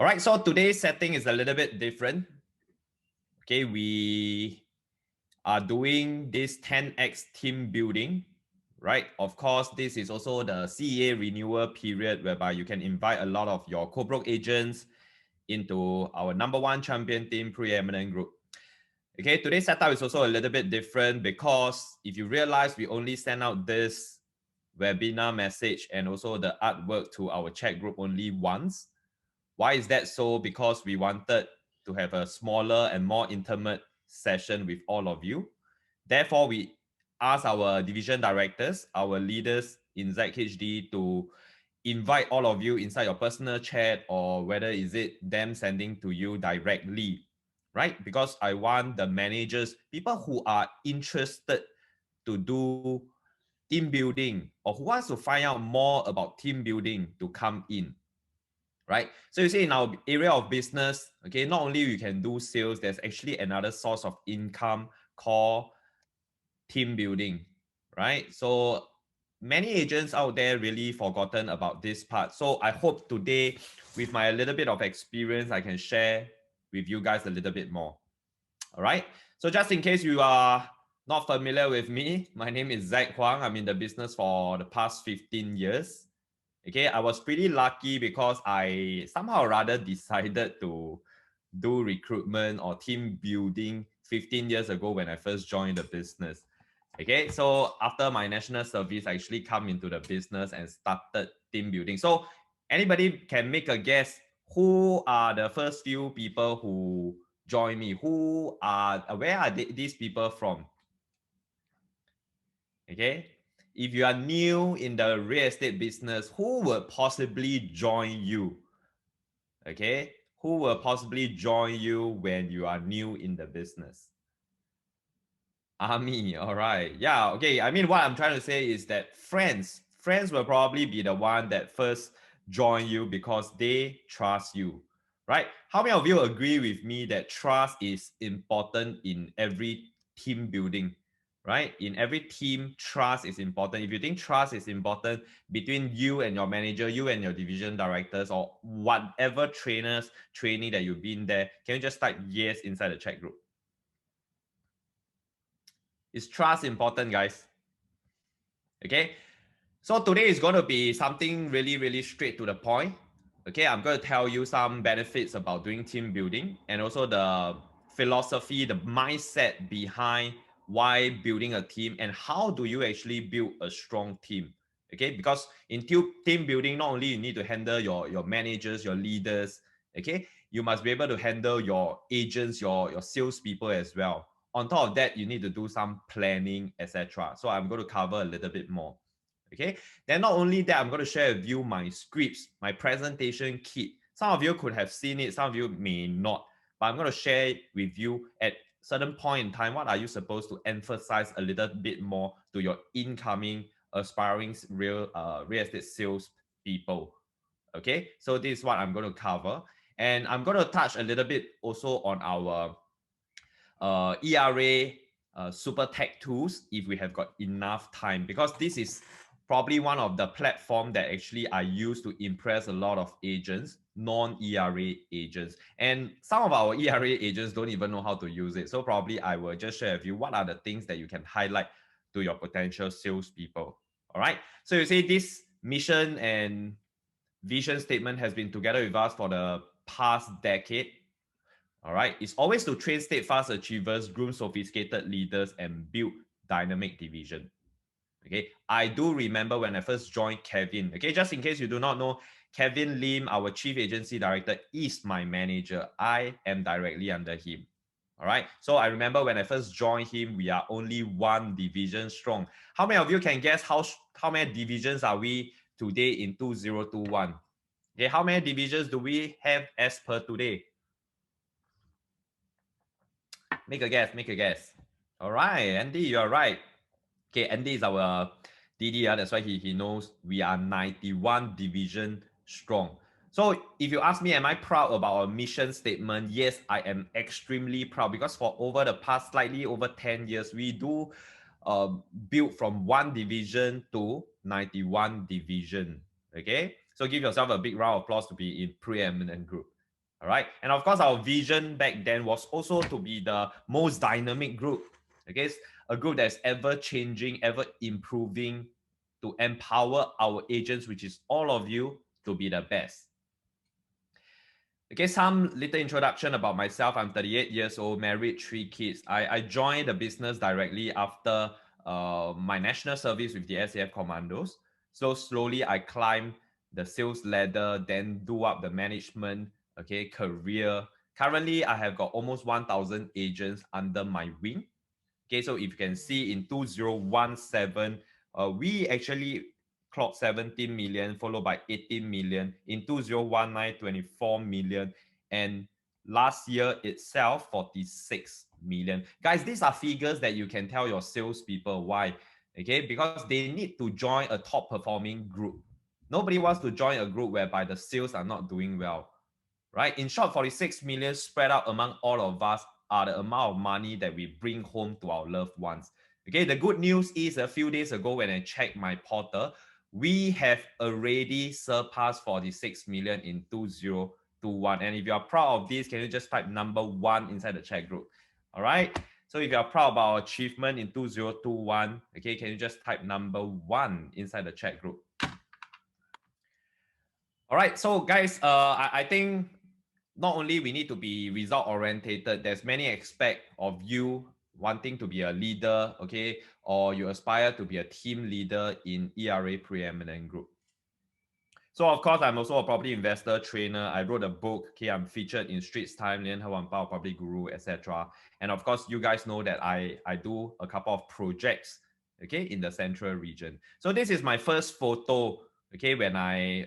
All right, so today's setting is a little bit different. Okay, we are doing this 10x team building, right? Of course, this is also the CEA renewal period whereby you can invite a lot of your co-broke agents into our #1 champion team, Preeminent Group. Okay, today's setup is also a little bit different because if you realize we only send out this webinar message and also the artwork to our chat group only once. Why is that so? Because we wanted to have a smaller and more intimate session with all of you. Therefore, we asked our division directors, our leaders in ZHD to invite all of you inside your personal chat, or whether is it them sending to you directly, right? Because I want the managers, people who are interested to do team building or who wants to find out more about team building to come in, right? So you see in our area of business, okay, not only you can do sales, there's actually another source of income called team building, right? So many agents out there really forgotten about this part. So I hope today, with my little bit of experience, I can share with you guys a little bit more. All right. So just in case you are not familiar with me, my name is Zac Huang. I'm in the business for the past 15 years. Okay, I was pretty lucky because I somehow rather decided to do recruitment or team building 15 years ago when I first joined the business. Okay, so after my national service, I actually come into the business and started team building. So anybody can make a guess who are the first few people who joined me? Where are these people from? Okay, if you are new in the real estate business, who will possibly join you? Okay, who will possibly join you when you are new in the business? Army. All right. Yeah. Okay. I mean, what I'm trying to say is that friends will probably be the one that first join you because they trust you, right? How many of you agree with me that trust is important in every team building, right? In every team, trust is important. If you think trust is important between you and your manager, you and your division directors, or whatever trainee that you've been there, can you just type yes inside the chat group? Is trust important, guys? Okay, so today is going to be something really straight to the point. Okay, I'm going to tell you some benefits about doing team building and also the philosophy, the mindset behind why building a team and how do you actually build a strong team. Okay, because in team building, not only you need to handle your managers, your leaders, okay, you must be able to handle your agents, your salespeople as well. On top of that, you need to do some planning, etc. So I'm going to cover a little bit more. Okay, then not only that, I'm going to share with you my scripts, my presentation kit. Some of you could have seen it, some of you may not, but I'm going to share it with you at certain point in time. What are you supposed to emphasize a little bit more to your incoming aspiring real estate sales people? Okay, so this is what I'm going to cover, and I'm going to touch a little bit also on our ERA super tech tools if we have got enough time, because this is probably one of the platform that actually I use to impress a lot of agents, non-ERA agents. And some of our ERA agents don't even know how to use it. So probably I will just share with you what are the things that you can highlight to your potential salespeople. All right. So you see this mission and vision statement has been together with us for the past decade. All right. It's always to train steadfast achievers, groom sophisticated leaders, and build dynamic division. Okay. I do remember when I first joined Kevin. Okay. Just in case you do not know, Kevin Lim, our chief agency director, is my manager. I am directly under him. All right. So I remember when I first joined him, we are only one division strong. How many of you can guess how many divisions are we today in 2021? Okay. How many divisions do we have as per today? Make a guess, make a guess. All right, Andy, you're right. Okay, Andy is our DD, that's why he knows we are 91 division strong. So if you ask me, am I proud about our mission statement? Yes, I am extremely proud, because for over the past slightly over 10 years, we do build from one division to 91 division. Okay, so give yourself a big round of applause to be in Preeminent Group. All right. And of course, our vision back then was also to be the most dynamic group. Okay. It's a group that's ever changing, ever improving to empower our agents, which is all of you, to be the best. Okay, some little introduction about myself. I'm 38 years old, married, 3 kids. I joined the business directly after my national service with the SAF Commandos. So slowly I climbed the sales ladder, then do up the management, okay, career. Currently, I have got almost 1,000 agents under my wing. Okay, so if you can see in 2017, we actually clocked 17 million, followed by 18 million. In 2019, 24 million. And last year itself, 46 million. Guys, these are figures that you can tell your salespeople why. Okay, because they need to join a top performing group. Nobody wants to join a group whereby the sales are not doing well, right? In short, 46 million spread out among all of us are the amount of money that we bring home to our loved ones. Okay, the good news is a few days ago when I checked my portal, we have already surpassed 46 million in 2021. And if you are proud of this, can you just type number 1 inside the chat group? All right. So if you are proud of our achievement in 2021, okay, can you just type number 1 inside the chat group? All right, so guys, I think not only we need to be result orientated, there's many aspects of you wanting to be a leader, okay, or you aspire to be a team leader in ERA Preeminent Group. So of course, I'm also a property investor, trainer. I wrote a book. Okay, I'm featured in Straits Times, Lian Hao Pao, Property Guru, etc. And of course, you guys know that I do a couple of projects, okay, in the central region. So this is my first photo, okay, when I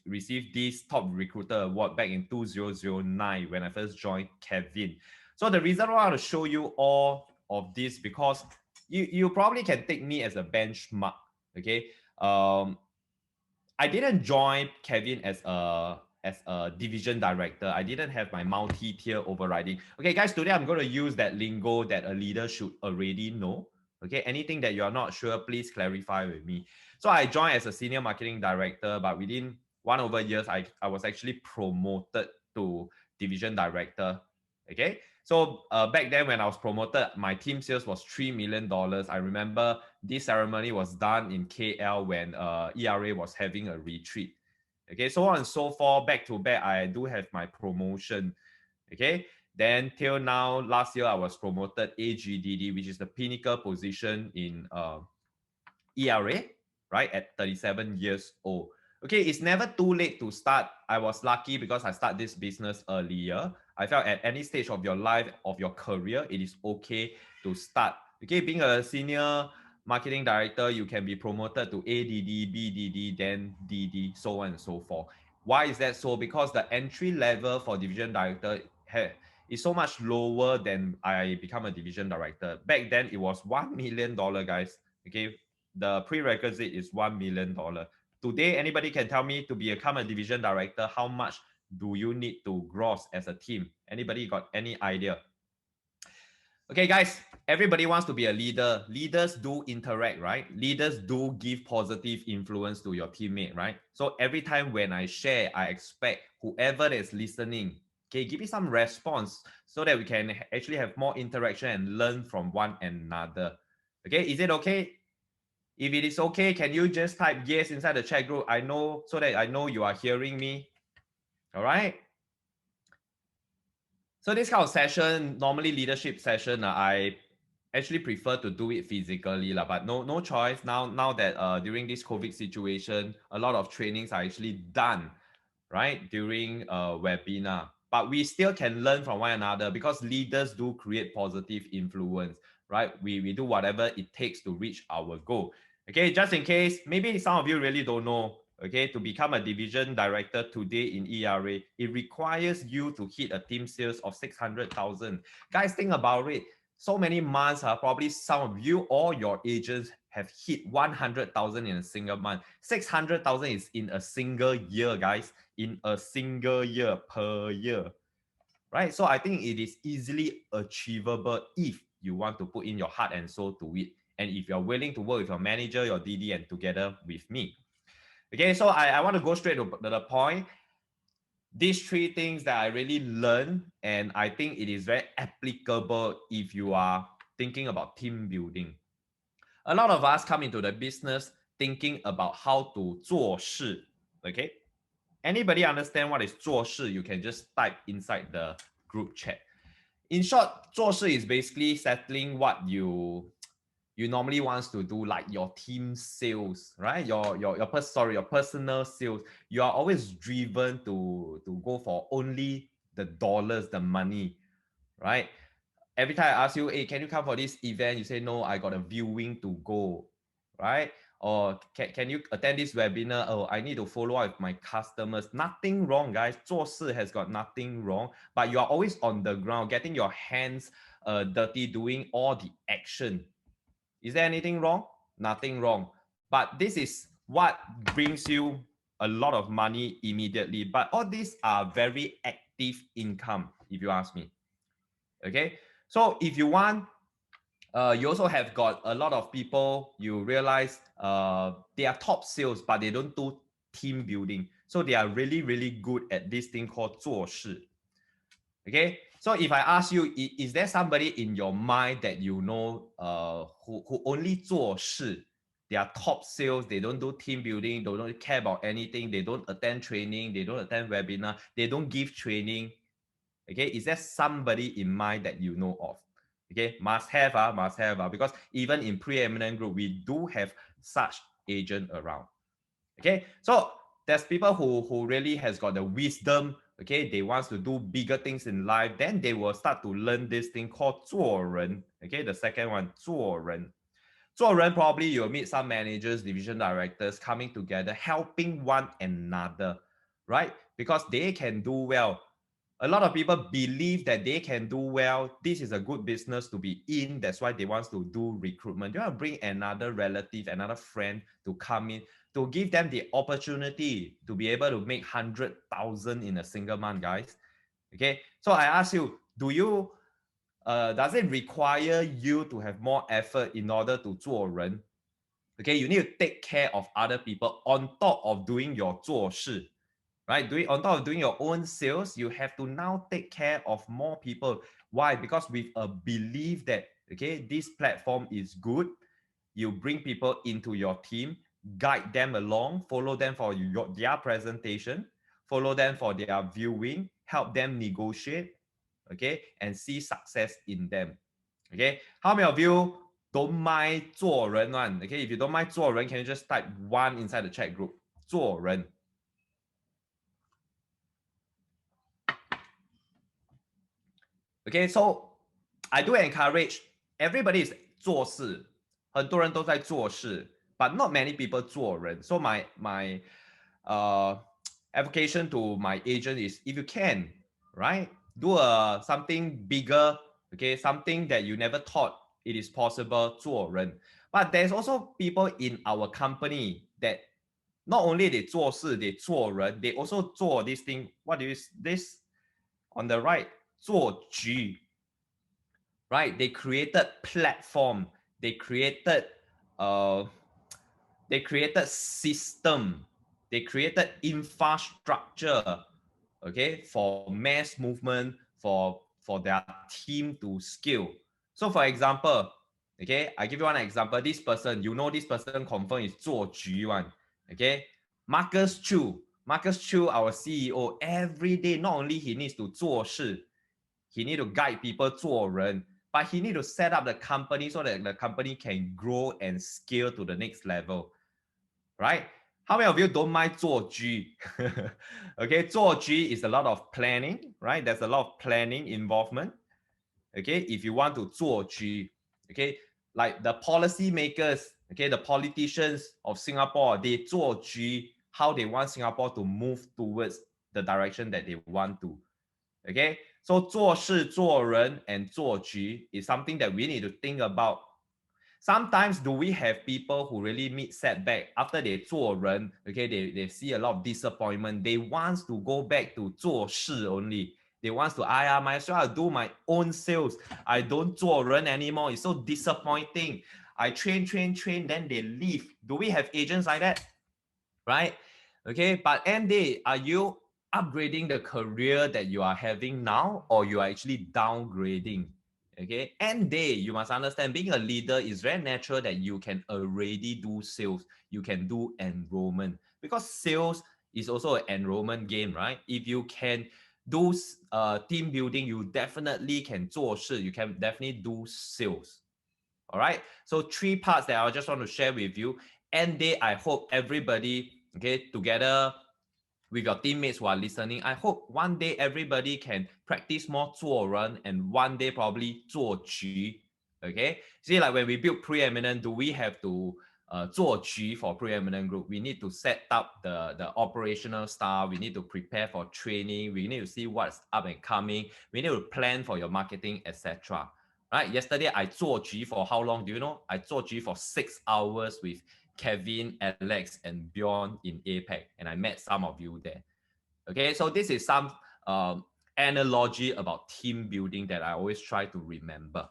received this top recruiter award back in 2009 when I first joined Kevin. So the reason why I want to show you all of this because you probably can take me as a benchmark, okay. I didn't join Kevin as a division director. I didn't have my multi-tier overriding. Okay, guys, today I'm going to use that lingo that a leader should already know. Okay, anything that you are not sure, please clarify with me. So I joined as a senior marketing director, but within 1 years, I was actually promoted to division director. Okay, so back then when I was promoted, my team sales was $3 million. I remember this ceremony was done in KL when ERA was having a retreat. Okay, so on and so forth, back to back, I do have my promotion. Okay, then till now, last year I was promoted AGDD, which is the pinnacle position in ERA, right, at 37 years old. Okay, it's never too late to start. I was lucky because I started this business earlier. I felt at any stage of your life, of your career, it is okay to start. Okay, being a senior marketing director, you can be promoted to ADD, BDD, then DD, so on and so forth. Why is that so? Because the entry level for division director is so much lower than I become a division director. Back then, it was $1 million, guys. Okay, the prerequisite is $1 million. Today, anybody can tell me to become a division director, how much do you need to gross as a team? Anybody got any idea? Okay, guys, everybody wants to be a leader. Leaders do interact, right? Leaders do give positive influence to your teammate, right? So every time when I share, I expect whoever is listening, okay, give me some response so that we can actually have more interaction and learn from one another. Okay, is it okay? If it is okay, can you just type yes inside the chat group? I know, so that I know you are hearing me. All right. So this kind of session, normally leadership session, I actually prefer to do it physically, but no choice. Now that during this COVID situation, a lot of trainings are actually done, right, during webinar. But we still can learn from one another because leaders do create positive influence, right? We do whatever it takes to reach our goal. Okay, just in case, maybe some of you really don't know, okay, to become a division director today in ERA, it requires you to hit a team sales of 600,000. Guys, think about it. So many months, probably some of you or your agents have hit 100,000 in a single month. 600,000 is in a single year, guys, in a single year per year, right? So I think it is easily achievable if you want to put in your heart and soul to it. And if you're willing to work with your manager, your DD, and together with me. Okay, so I want to go straight to the point. these three things that I really learned, and I think it is very applicable if you are thinking about team building. A lot of us come into the business thinking about how to 做事. Okay, anybody understand what is 做事? You can just type inside the group chat. In short, 做事 is basically settling what you normally wants to do, like your team sales, right? Your personal sales. You are always driven to go for only the dollars, the money, right? Every time I ask you, hey, can you come for this event? You say, no, I got a viewing to go, right? Or can you attend this webinar? Oh, I need to follow up with my customers. Nothing wrong, guys. 做事 has got nothing wrong, but you are always on the ground, getting your hands dirty, doing all the action. Is there anything wrong? Nothing wrong. But this is what brings you a lot of money immediately. But all these are very active income, if you ask me. Okay, so if you want, you also have got a lot of people, you realize they are top sales, but they don't do team building. So they are really, really good at this thing called 做事. Okay, so if I ask you, is there somebody in your mind that you know who only 做事? They are top sales, they don't do team building, they don't care about anything, they don't attend training, they don't attend webinar, they don't give training. Okay, is there somebody in mind that you know of? Okay, must have, because even in Preeminent Group, we do have such agent around. Okay, so there's people who really has got the wisdom. Okay, they want to do bigger things in life. Then they will start to learn this thing called 做人. Okay, the second one, 做人. 做人 probably you'll meet some managers, division directors coming together, helping one another, right? Because they can do well. A lot of people believe that they can do well. This is a good business to be in. That's why they want to do recruitment. They want to bring another relative, another friend to come in, to give them the opportunity to be able to make 100,000 in a single month, guys. Okay, so I ask you, does it require you to have more effort in order to 做人? Okay, you need to take care of other people on top of doing your 做事. Right? On top of doing your own sales, you have to now take care of more people. Why? Because with a belief that, okay, this platform is good, you bring people into your team, guide them along, follow them for their presentation, follow them for their viewing, help them negotiate, okay, and see success in them. Okay, how many of you don't mind 做人 one? Okay, if you don't mind 做人, can you just type 1 inside the chat group? 做人. Okay, so I do encourage everybody is 做事，很多人都在做事 but not many people 做人. So my application to my agent is, if you can, right, do something bigger, okay, something that you never thought it is possible 做人. But there's also people in our company that not only they 做事, they 做人, they also 做 this thing. What do you this on the right? 做局, right? They created platform. They created system. They created infrastructure. Okay, for mass movement, for their team to scale. So for example, okay, I give you one example. This person, you know, this person confirm is 做局 one. Okay, Marcus Chu, our CEO, every day not only he needs to 做事, he need to guide people 做人, but he need to set up the company so that the company can grow and scale to the next level, right? How many of you don't mind 做局? Okay, 做局 is a lot of planning, right? There's a lot of planning involvement. Okay, if you want to 做局, okay, like the policy makers, okay, the politicians of Singapore, they 做局, how they want Singapore to move towards the direction that they want to. Okay, so 做事做人 and 做局 is something that we need to think about. Sometimes do we have people who really meet setback after they 做人, okay, they see a lot of disappointment. They want to go back to 做事 only. They want to, might as well do my own sales. I don't 做人 anymore. It's so disappointing. I train, then they leave. Do we have agents like that? Right? Okay, but MD, are you upgrading the career that you are having now, or you are actually downgrading. Okay, end day, you must understand, being a leader is very natural that you can already do sales, you can do enrollment, because sales is also an enrollment game, right? If you can do team building, you definitely can 做事, you can definitely do sales. All right, so 3 parts that I just want to share with you. End day, I hope everybody, okay, together with your teammates who are listening, I hope one day everybody can practice more 做人 and one day probably 做局. Okay, see, like when we build Preeminent, do we have to 做局 for Preeminent Group? We need to set up the operational stuff. We need to prepare for training. We need to see what's up and coming. We need to plan for your marketing, etc. Right? Yesterday I 做局 for how long? Do you know? I 做局 for 6 hours with Kevin, Alex, and Bjorn in APEC, and I met some of you there. Okay, so this is some analogy about team building that I always try to remember.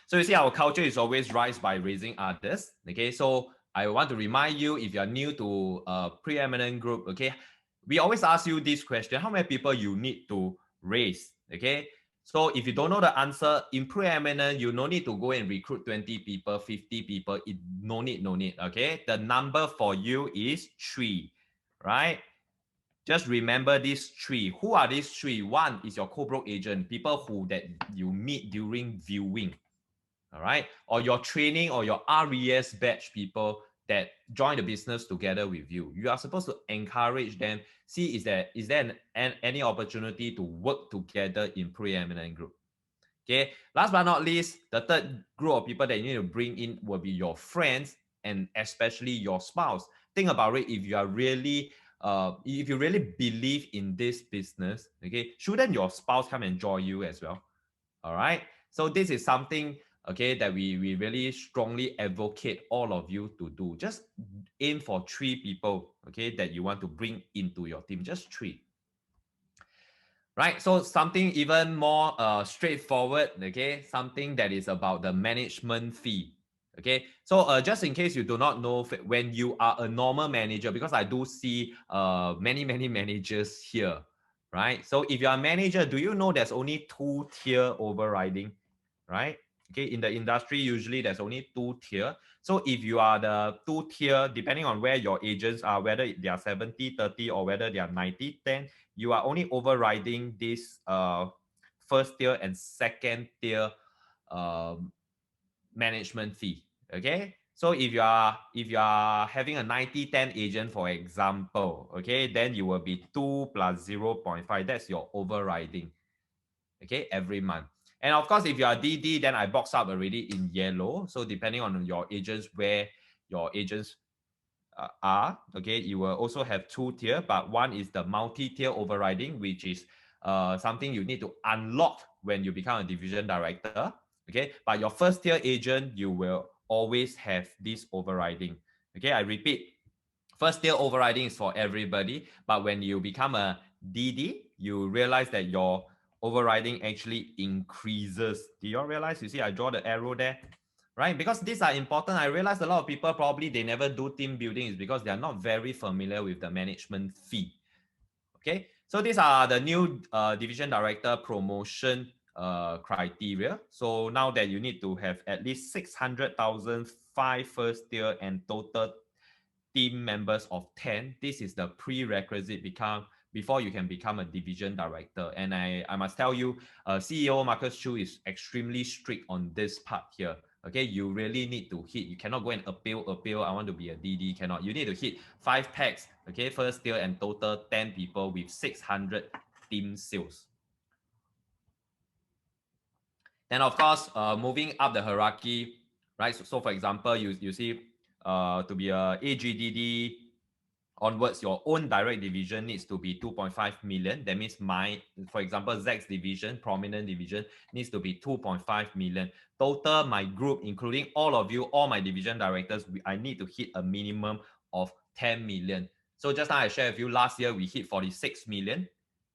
So you see, our culture is always rise by raising others. Okay, so I want to remind you, if you are new to Preeminent Group, okay, we always ask you this question: how many people you need to raise? Okay, so if you don't know the answer, in Preeminent, you no need to go and recruit 20 people, 50 people. No need. Okay, the number for you is 3, right? Just remember these 3. Who are these 3? 1 is your co-broke agent, people who that you meet during viewing. All right, or your training or your RES batch people that join the business together with you. You are supposed to encourage them. See, is there any opportunity to work together in Preeminent Group? Okay, last but not least, the third group of people that you need to bring in will be your friends and especially your spouse. Think about it. If you really believe in this business, okay, shouldn't your spouse come and join you as well? All right, so this is something, okay, that we really strongly advocate all of you to do. Just aim for 3 people, okay, that you want to bring into your team. Just 3. Right, so something even more straightforward, okay, something that is about the management fee. Okay, so just in case you do not know, when you are a normal manager, because I do see many managers here, right? So if you're a manager, do you know there's only 2-tier overriding, right? Okay, in the industry, usually there's only 2 tier. So if you are the 2 tier, depending on where your agents are, whether they are 70-30 or whether they are 90-10, you are only overriding this first tier and second tier management fee. Okay, so if you are having a 90-10 agent, for example, okay, then you will be 2 plus 0.5. That's your overriding, okay, every month. And of course, if you are DD, then I box up already in yellow. So depending on your agents, where your agents are, okay, you will also have 2 tier, but one is the multi-tier overriding, which is something you need to unlock when you become a division director. Okay, but your first tier agent, you will always have this overriding. Okay, I repeat, first tier overriding is for everybody, but when you become a DD, you realize that your overriding actually increases. Do you all realize? You see, I draw the arrow there, right? Because these are important. I realize a lot of people probably they never do team building is because they are not very familiar with the management fee. Okay, so these are the new division director promotion criteria. So now that you need to have at least 600,000, 5 first tier, and total team members of 10. This is the prerequisite before you can become a division director. And I must tell you, CEO Marcus Chu is extremely strict on this part here. Okay, you really need to hit. You cannot go and appeal. I want to be a DD. Cannot. You need to hit 5 packs. Okay, first tier and total 10 people with 600 team sales. Then of course, moving up the hierarchy, right? So for example, you see, to be a AGDD onwards, your own direct division needs to be 2.5 million. That means for example, Zac's division, Prominent division, needs to be 2.5 million. Total, my group, including all of you, all my division directors, I need to hit a minimum of 10 million. So just now I shared with you, last year we hit 46 million.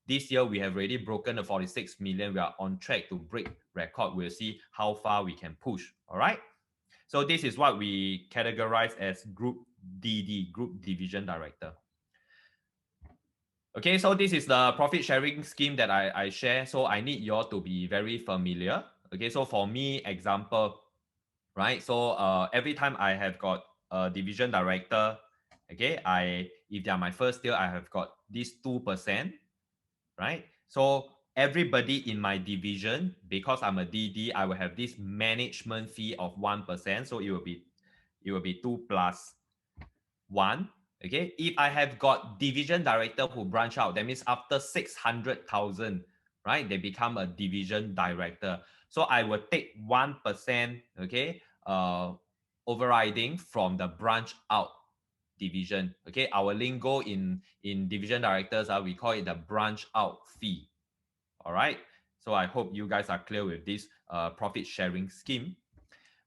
This year we have already broken the 46 million. We are on track to break record. We'll see how far we can push. All right. So this is what we categorize as group DD, group division director. Okay, so this is the profit sharing scheme that I share. So I need you all to be very familiar. Okay, so for me, example, right? So every time I have got a division director, okay, if they are my first deal, I have got this 2%, right? So everybody in my division, because I'm a DD, I will have this management fee of 1%. So it will be 2 plus 1. Okay, if I have got division director who branch out, that means after 600,000, right, they become a division director. So I will take 1%, okay, overriding from the branch out division. Okay, our lingo in division directors, we call it the branch out fee. All right, so I hope you guys are clear with this profit sharing scheme.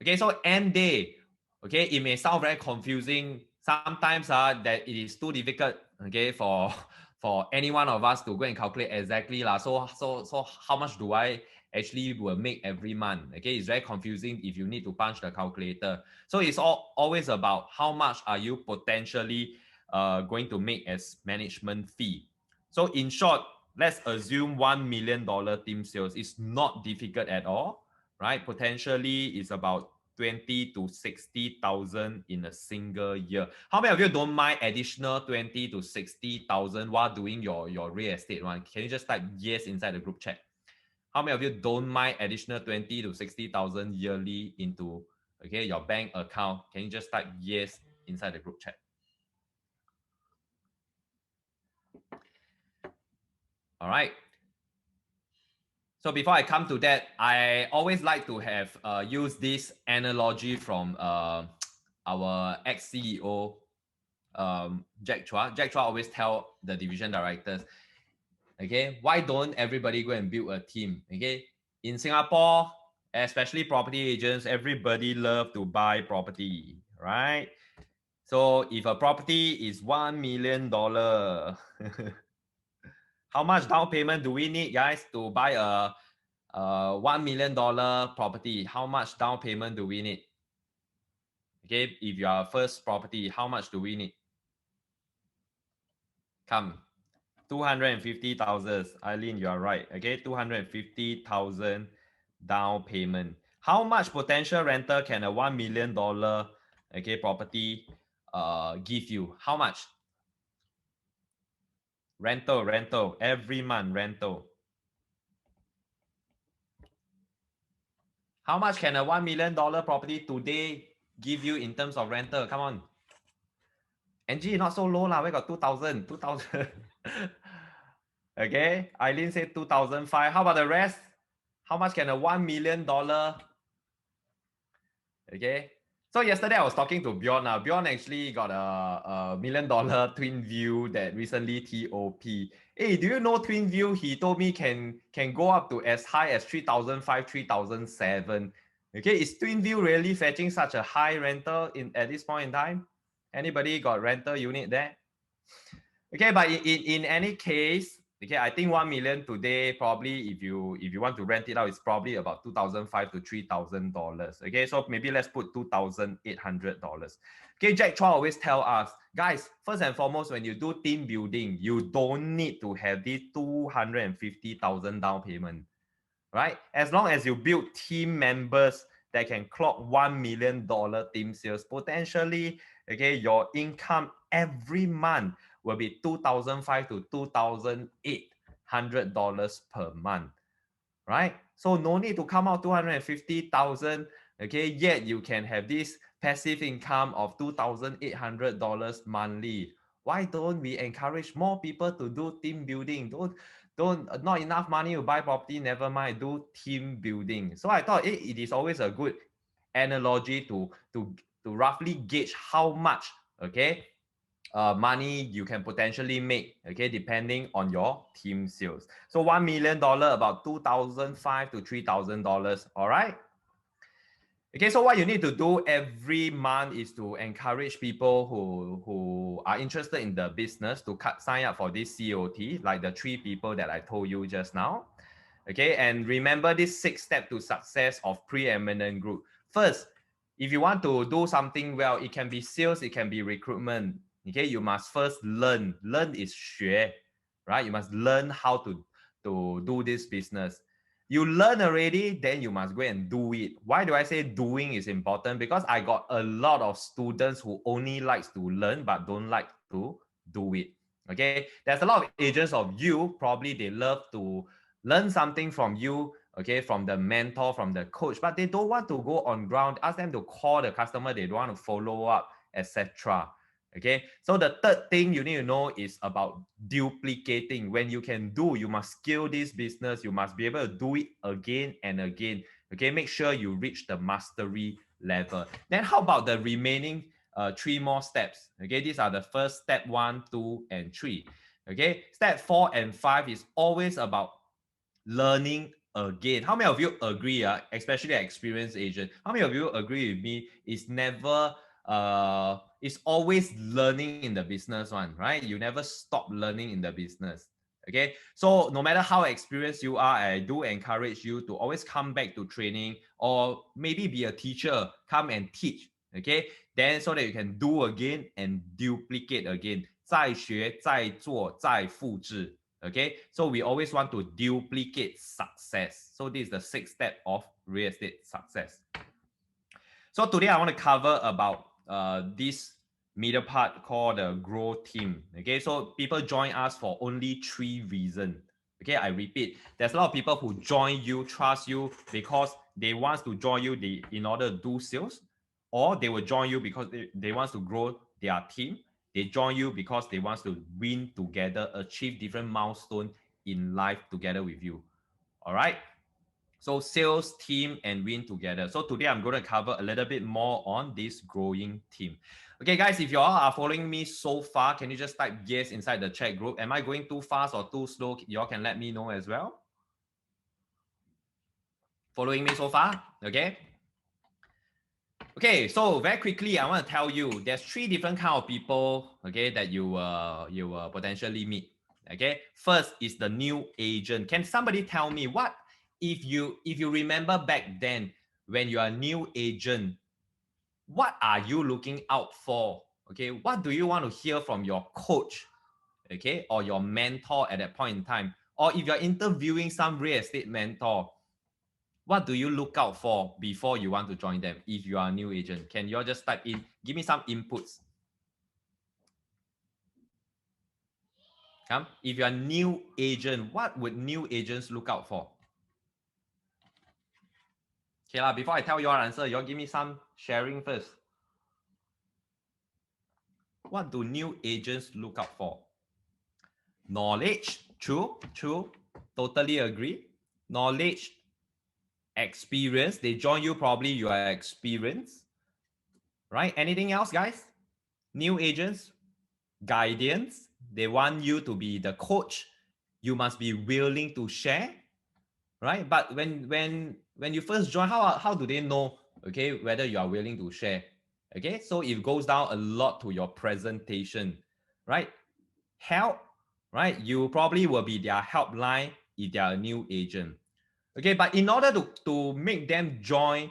Okay, so end day, okay, it may sound very confusing sometimes, that it is too difficult, okay, for any one of us to go and calculate exactly so how much do I actually will make every month. Okay, it's very confusing if you need to punch the calculator. So it's always about how much are you potentially going to make as management fee. So in short, let's assume $1 million team sales is not difficult at all, right? Potentially it's about 20 to 60,000 in a single year. How many of you don't mind additional 20 to 60,000 while doing your real estate one? Can you just type yes inside the group chat? How many of you don't mind additional 20 to 60,000 yearly into your bank account? Can you just type yes inside the group chat? All right. So before I come to that, I always like to have use this analogy from our ex-CEO, Jack Chua. Jack Chua always tell the division directors, okay, why don't everybody go and build a team? Okay, in Singapore, especially property agents, everybody love to buy property, right? So if a property is $1 million, how much down payment do we need, guys, to buy a $1 million property? How much down payment do we need? Okay, if you are first property, how much do we need? Come, 250,000. Eileen, you are right. Okay, 250,000 down payment. How much potential rental can a $1 million property give you? How much? Rental, every month rental. How much can a $1 million property today give you in terms of rental? Come on. Angie, not so low lah. We got 2,000. Okay, Eileen said 2,005. How about the rest? How much can a $1 million? Okay, so yesterday I was talking to Bjorn. Bjorn actually got a $1 million twin view that recently TOP. Hey, do you know twin view? He told me can go up to as high as 3,005, 3,007. Okay, is twin view really fetching such a high rental at this point in time? Anybody got rental unit there? Okay, but in any case, okay, I think 1 million today, probably if you want to rent it out, it's probably about $2,500 to $3,000. Okay, so maybe let's put $2,800. Okay, Jack Chua always tell us, guys, first and foremost, when you do team building, you don't need to have this 250,000 down payment, right? As long as you build team members that can clock $1 million team sales, potentially, okay, your income every month will be $2,500 to $2,800 per month, right? So no need to come out 250,000, okay, yet you can have this passive income of $2,800 monthly. Why don't we encourage more people to do team building? Not enough money to buy property, never mind, do team building. So I thought it is always a good analogy to roughly gauge how much, okay, money you can potentially make, okay, depending on your team sales. So $1 million, about $2,500 to $3,000. All right. Okay, so what you need to do every month is to encourage people who are interested in the business to sign up for this COT, like the 3 people that I told you just now. Okay, and remember this 6 steps to success of Preeminent Group. First, if you want to do something well, it can be sales, it can be recruitment. Okay, you must first learn. Learn is 学. right? You must learn how to do this business. You learn already, then you must go and do it. Why do I say doing is important? Because I got a lot of students who only likes to learn but don't like to do it. Okay, there's a lot of agents of you, probably they love to learn something from you, okay, from the mentor, from the coach, but they don't want to go on ground. Ask them to call the customer, they don't want to follow up, etc. Okay, so the third thing you need to know is about duplicating. When you can do, you must scale this business. You must be able to do it again and again. Okay, make sure you reach the mastery level. Then how about the remaining 3 more steps? Okay, these are the first step 1, 2, and 3. Okay, step 4 and 5 is always about learning again. How many of you agree, especially an experienced agent? How many of you agree with me? It's never it's always learning in the business one, right? You never stop learning in the business. Okay, so no matter how experienced you are, I do encourage you to always come back to training, or maybe be a teacher, come and teach. Okay, then so that you can do again and duplicate again. 再学再做再复制. Okay, so we always want to duplicate success. So this is the 6th step of real estate success. So today I want to cover about this middle part called the growth team. Okay, so people join us for only 3 reasons. Okay, I repeat, there's a lot of people who join you, trust you because they want to join you in order to do sales, or they will join you because they want to grow their team. They join you because they want to win together, achieve different milestones in life together with you. All right. So sales, team, and win together. So today I'm going to cover a little bit more on this growing team. Okay, guys, if you all are following me so far, can you just type yes inside the chat group? Am I going too fast or too slow? You all can let me know as well. Following me so far? Okay. Okay, so very quickly, I want to tell you there's 3 different kind of people, okay, that you potentially meet. Okay, first is the new agent. Can somebody tell me what if you remember back then when you are a new agent, what are you looking out for? Okay, what do you want to hear from your coach, okay, or your mentor at that point in time? Or if you're interviewing some real estate mentor, what do you look out for before you want to join them if you are a new agent? Can you all just type in, give me some inputs? Come, if you're a new agent, what would new agents look out for? Okay, before I tell your answer, you all give me some sharing first. What do new agents look out for? Knowledge, true, totally agree. Knowledge, experience, they join you, probably you are experienced, right? Anything else, guys? New agents, guidance, they want you to be the coach. You must be willing to share, right? But when you first join, how do they know, okay, whether you are willing to share? Okay, so it goes down a lot to your presentation, right? Help, right? You probably will be their helpline if they are a new agent. Okay, but in order to make them join,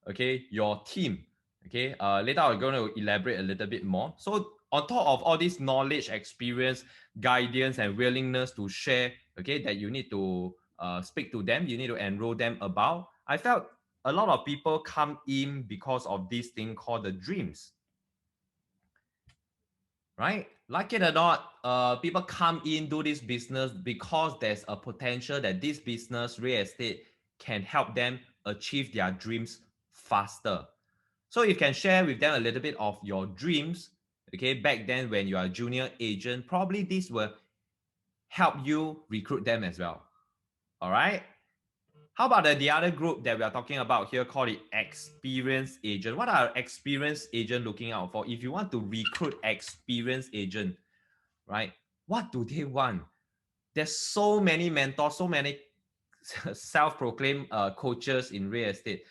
okay, your team, okay, later I'm going to elaborate a little bit more. So on top of all this knowledge, experience, guidance, and willingness to share, okay, that you need to speak to them, you need to enroll them about, I felt a lot of people come in because of this thing called the dreams, right? Like it or not, people come in, do this business because there's a potential that this business, real estate, can help them achieve their dreams faster. So you can share with them a little bit of your dreams, okay, back then when you are a junior agent, probably this will help you recruit them as well. All right. How about the other group that we are talking about here called the experienced agent? What are experienced agent looking out for? If you want to recruit experienced agent, right? What do they want? There's so many mentors, so many self-proclaimed coaches in real estate.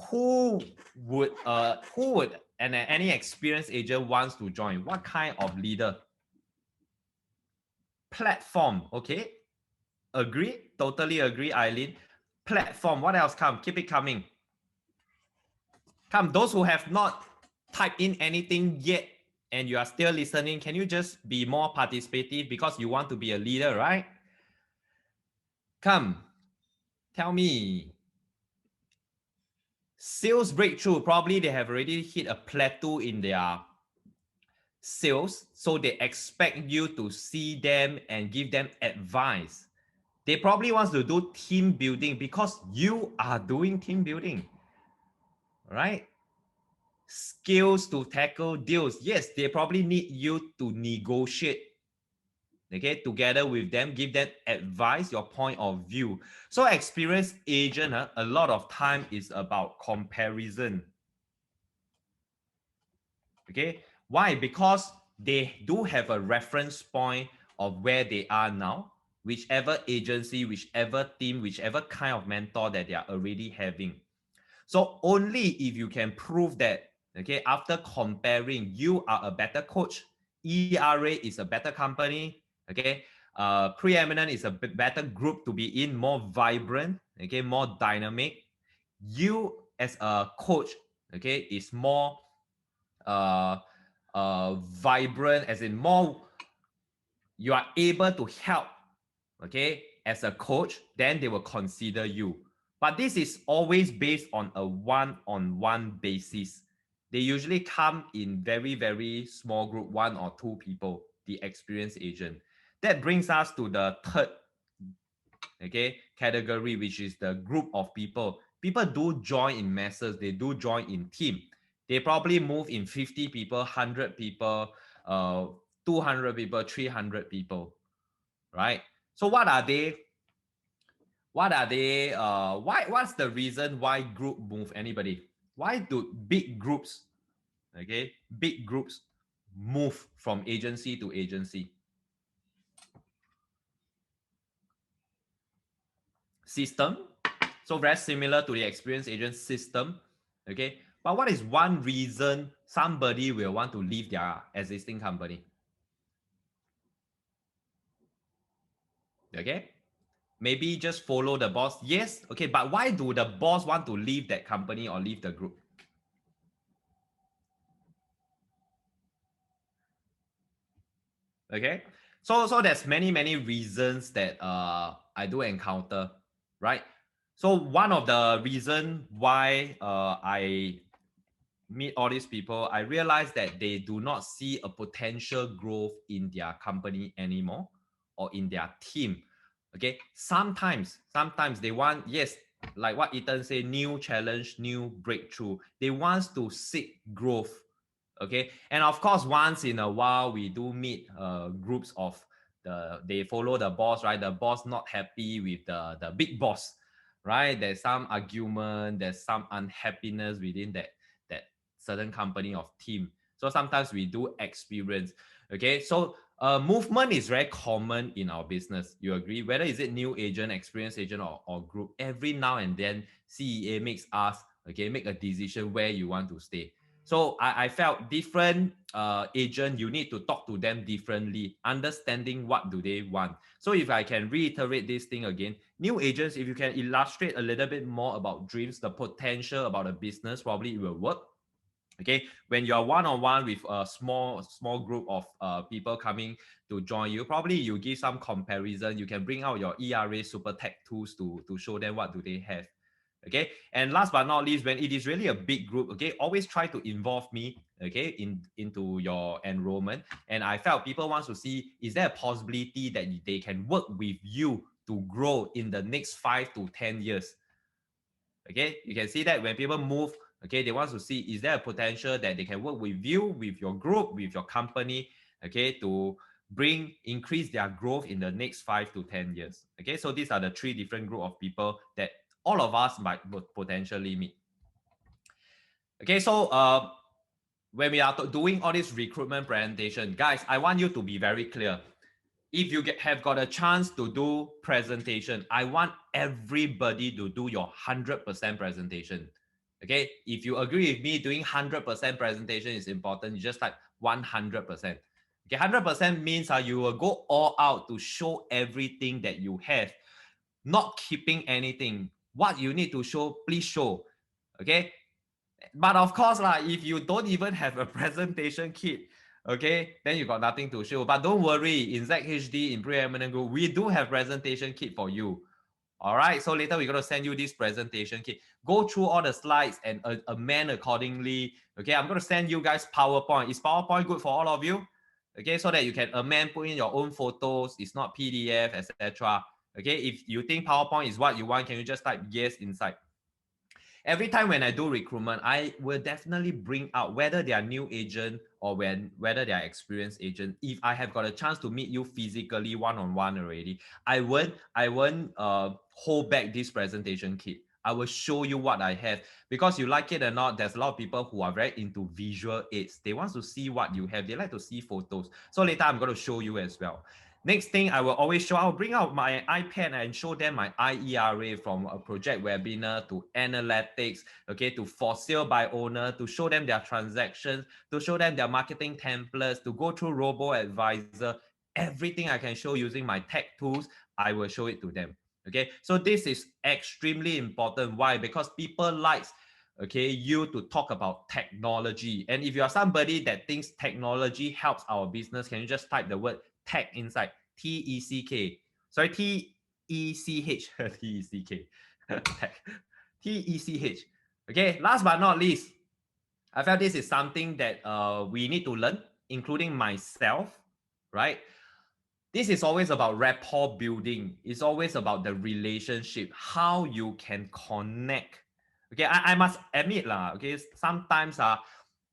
Who would any experienced agent wants to join? What kind of leader? Platform, okay? Agree? Totally agree, Eileen. Platform, what else come? Keep it coming. Come, those who have not typed in anything yet, and you are still listening, can you just be more participative because you want to be a leader, right? Come, tell me. Sales breakthrough, probably they have already hit a plateau in their sales, so they expect you to see them and give them advice. They probably want to do team building because you are doing team building, right? Skills to tackle deals. Yes, they probably need you to negotiate, okay, together with them, give them advice, your point of view. So experienced agent, a lot of time is about comparison. Okay, why? Because they do have a reference point of where they are now, whichever agency, whichever team, whichever kind of mentor that they are already having. So only if you can prove that, okay, after comparing, you are a better coach, ERA is a better company, okay, Preeminent is a better group to be in, more vibrant, okay, more dynamic. You as a coach, okay, is more vibrant, as in more, you are able to help, okay, as a coach, then they will consider you. But this is always based on a one-on-one basis. They usually come in very, very small group, 1 or 2 people, the experienced agent. That brings us to the third, okay, category, which is the group of people. People do join in masses, they do join in team. They probably move in 50 people, 100 people, 200 people, 300 people, right? So what are they? What's the reason why group move? Anybody? Why do big groups, okay, big groups move from agency to agency? System. So very similar to the experienced agent system, okay? But what is one reason somebody will want to leave their existing company? Okay? Maybe just follow the boss. Yes, okay, but why do the boss want to leave that company or leave the group? Okay, so there's many reasons that I do encounter, right? So one of the reason why I meet all these people, I realize that they do not see a potential growth in their company anymore or in their team. Okay, sometimes they want, yes, like what Ethan said, new challenge, new breakthrough. They want to seek growth. Okay, and of course, once in a while we do meet groups of they follow the boss, right? The boss not happy with the big boss, right? There's some argument, there's some unhappiness within that certain company of team. So sometimes we do experience. Okay, so movement is very common in our business. You agree? Whether is it new agent, experienced agent, or group, every now and then CEA makes us, okay, make a decision where you want to stay. So I felt different agent, you need to talk to them differently, understanding what do they want. So if I can reiterate this thing again, new agents, if you can illustrate a little bit more about dreams, the potential about a business, probably it will work. Okay, when you're one-on-one with a small group of people coming to join you, probably you give some comparison, you can bring out your ERA super tech tools to show them what do they have. Okay, and last but not least, when it is really a big group, okay, always try to involve me, okay, into your enrollment. And I felt people want to see, is there a possibility that they can work with you to grow in the next 5 to 10 years? Okay, you can see that when people move, okay, they want to see, is there a potential that they can work with you, with your group, with your company, okay, to increase their growth in the next 5 to 10 years. Okay, so these are the 3 different group of people that all of us might potentially meet. Okay, so when we are doing all this recruitment presentation, guys, I want you to be very clear. If you have got a chance to do presentation, I want everybody to do your 100% presentation. Okay, if you agree with me, doing 100% presentation is important. You just like 100%. Okay, 100% means you will go all out to show everything that you have, not keeping anything. What you need to show, please show. Okay, but of course, if you don't even have a presentation kit, okay, then you got nothing to show. But don't worry, in ZHD, in Preeminent Group, we do have presentation kit for you. All right, so later we're going to send you this presentation kit. Go through all the slides and amend accordingly. Okay, I'm going to send you guys PowerPoint. Is PowerPoint good for all of you? Okay, so that you can amend, put in your own photos. It's not PDF, etc. Okay, if you think PowerPoint is what you want, can you just type yes inside? Every time when I do recruitment, I will definitely bring out whether they are new agent or whether they are experienced agent. If I have got a chance to meet you physically one-on-one already, I won't hold back this presentation kit. I will show you what I have, because you like it or not, there's a lot of people who are very into visual aids. They want to see what you have. They like to see photos. So later I'm going to show you as well. Next thing I will always show, I'll bring out my iPad and show them my IERA, from a project webinar to analytics, okay, to for sale by owner, to show them their transactions, to show them their marketing templates, to go through robo-advisor. Everything I can show using my tech tools, I will show it to them. Okay, so this is extremely important. Why? Because people like, okay, you to talk about technology. And if you are somebody that thinks technology helps our business, can you just type the word tech inside? T-E-C-K. Sorry, T-E-C-H. T-E-C-K. Tech. T-E-C-H. Okay, last but not least, I felt this is something that we need to learn, including myself, right? This is always about rapport building. It's always about the relationship, how you can connect. Okay, I must admit lah. Okay, sometimes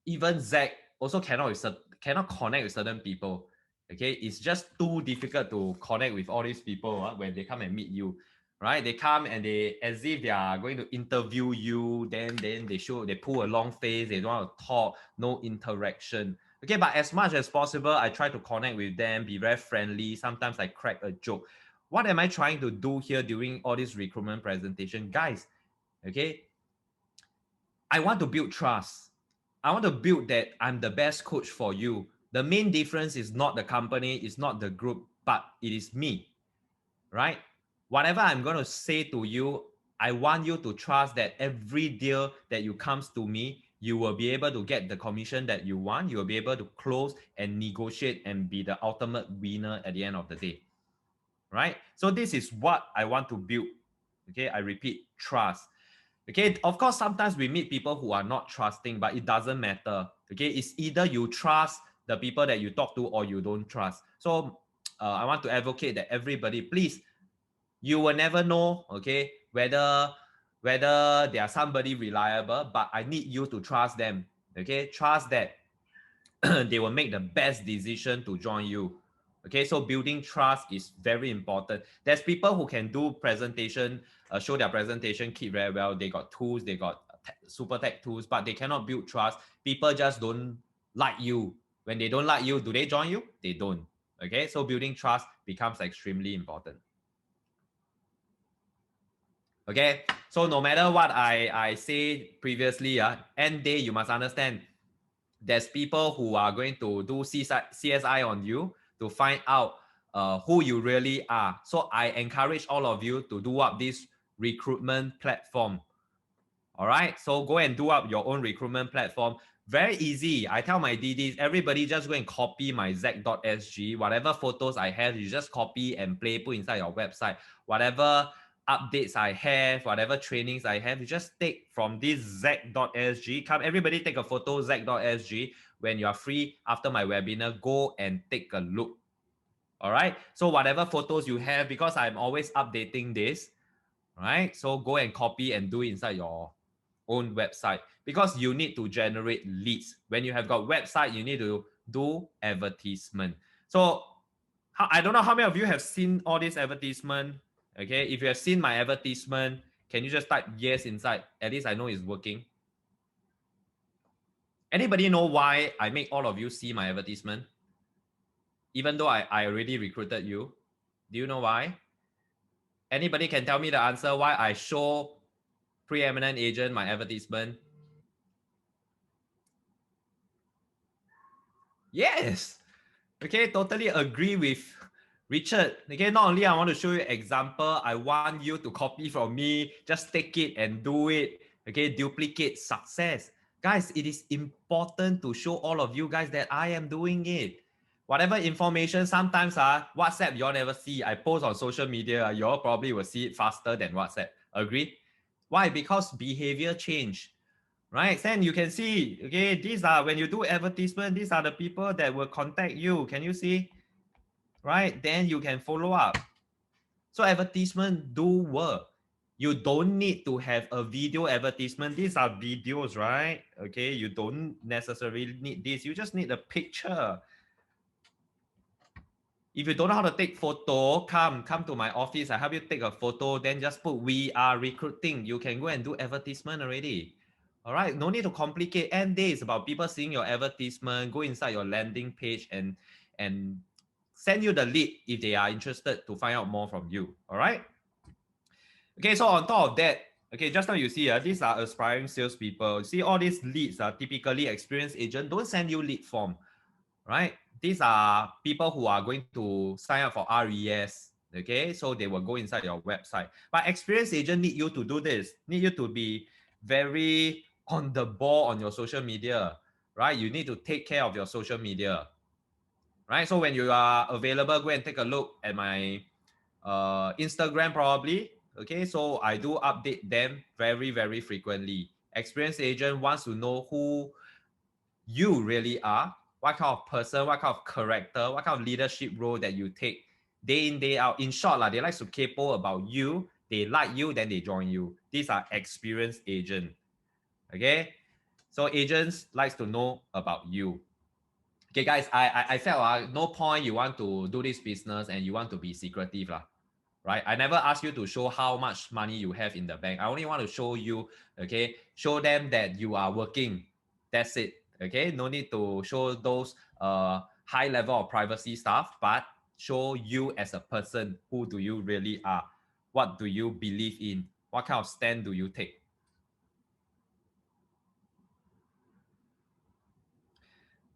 even Zac also cannot connect with certain people. Okay, it's just too difficult to connect with all these people when they come and meet you, right? They come and they, as if they are going to interview you, then they pull a long face, they don't want to talk, no interaction. Okay, but as much as possible, I try to connect with them, be very friendly. Sometimes I crack a joke. What am I trying to do here during all this recruitment presentation? Guys, okay, I want to build trust. I want to build that I'm the best coach for you. The main difference is not the company, it's not the group, but it is me, right? Whatever I'm going to say to you, I want you to trust that every deal that you comes to me, you will be able to get the commission that you want. You will be able to close and negotiate and be the ultimate winner at the end of the day, right? So this is what I want to build. Okay, I repeat, trust. Okay, of course, sometimes we meet people who are not trusting, but it doesn't matter. Okay, it's either you trust the people that you talk to or you don't trust. So I want to advocate that everybody, please, you will never know, okay, whether they are somebody reliable, but I need you to trust them. Okay, trust that they will make the best decision to join you. Okay, so building trust is very important. There's people who can do presentation, show their presentation kit very well. They got tools, they got super tech tools, but they cannot build trust. People just don't like you. When they don't like you, do they join you? They don't. Okay, so building trust becomes extremely important. Okay, so no matter what I say previously, end day, you must understand there's people who are going to do CSI on you to find out who you really are. So I encourage all of you to do up this recruitment platform. All right, so go and do up your own recruitment platform. Very easy. I tell my DDs, everybody just go and copy my zac.sg. Whatever photos I have, you just copy and play, put inside your website. Whatever updates I have, whatever trainings I have, you just take from this zac.sg. Come, everybody take a photo, zac.sg. When you are free after my webinar, go and take a look. All right, so whatever photos you have, because I'm always updating this, right? So go and copy and do it inside your own website, because you need to generate leads. When you have got website, you need to do advertisement. So I don't know how many of you have seen all this advertisement. Okay, if you have seen my advertisement, can you just type yes inside? At least I know it's working. Anybody know why I make all of you see my advertisement? Even though I already recruited you. Do you know why? Anybody can tell me the answer why I show Preeminent Agent my advertisement? Yes. Okay, totally agree with Richard. Okay, not only I want to show you example, I want you to copy from me. Just take it and do it. Okay, duplicate success. Guys, it is important to show all of you guys that I am doing it. Whatever information, sometimes WhatsApp, y'all never see. I post on social media, y'all probably will see it faster than WhatsApp. Agree? Why? Because behavior change, right? Then you can see, okay, these are, when you do advertisement, these are the people that will contact you. Can you see? Right? Then you can follow up. So advertisement do work. You don't need to have a video advertisement. These are videos, right? Okay, you don't necessarily need this. You just need a picture. If you don't know how to take photo, come to my office. I help you take a photo. Then just put we are recruiting. You can go and do advertisement already. All right, no need to complicate. End day is about people seeing your advertisement. Go inside your landing page and send you the lead if they are interested to find out more from you. All right. Okay, so on top of that, okay, just now you see, these are aspiring salespeople. See, all these leads are typically experienced agent. Don't send you lead form, right? These are people who are going to sign up for RES. Okay, so they will go inside your website. But experienced agent need you to do this. Need you to be very on the ball on your social media, right? You need to take care of your social media, right? So when you are available, go and take a look at my Instagram probably. Okay, so I do update them very, very frequently. Experienced agent wants to know who you really are, what kind of person, what kind of character, what kind of leadership role that you take day in, day out. In short, they like to capo about you. They like you, then they join you. These are experienced agent. Okay, so agents likes to know about you. Okay, guys, I felt no point you want to do this business and you want to be secretive lah. Right? I never ask you to show how much money you have in the bank. I only want to show you, okay, show them that you are working. That's it. Okay, no need to show those high level of privacy stuff, but show you as a person. Who do you really are? What do you believe in? What kind of stand do you take?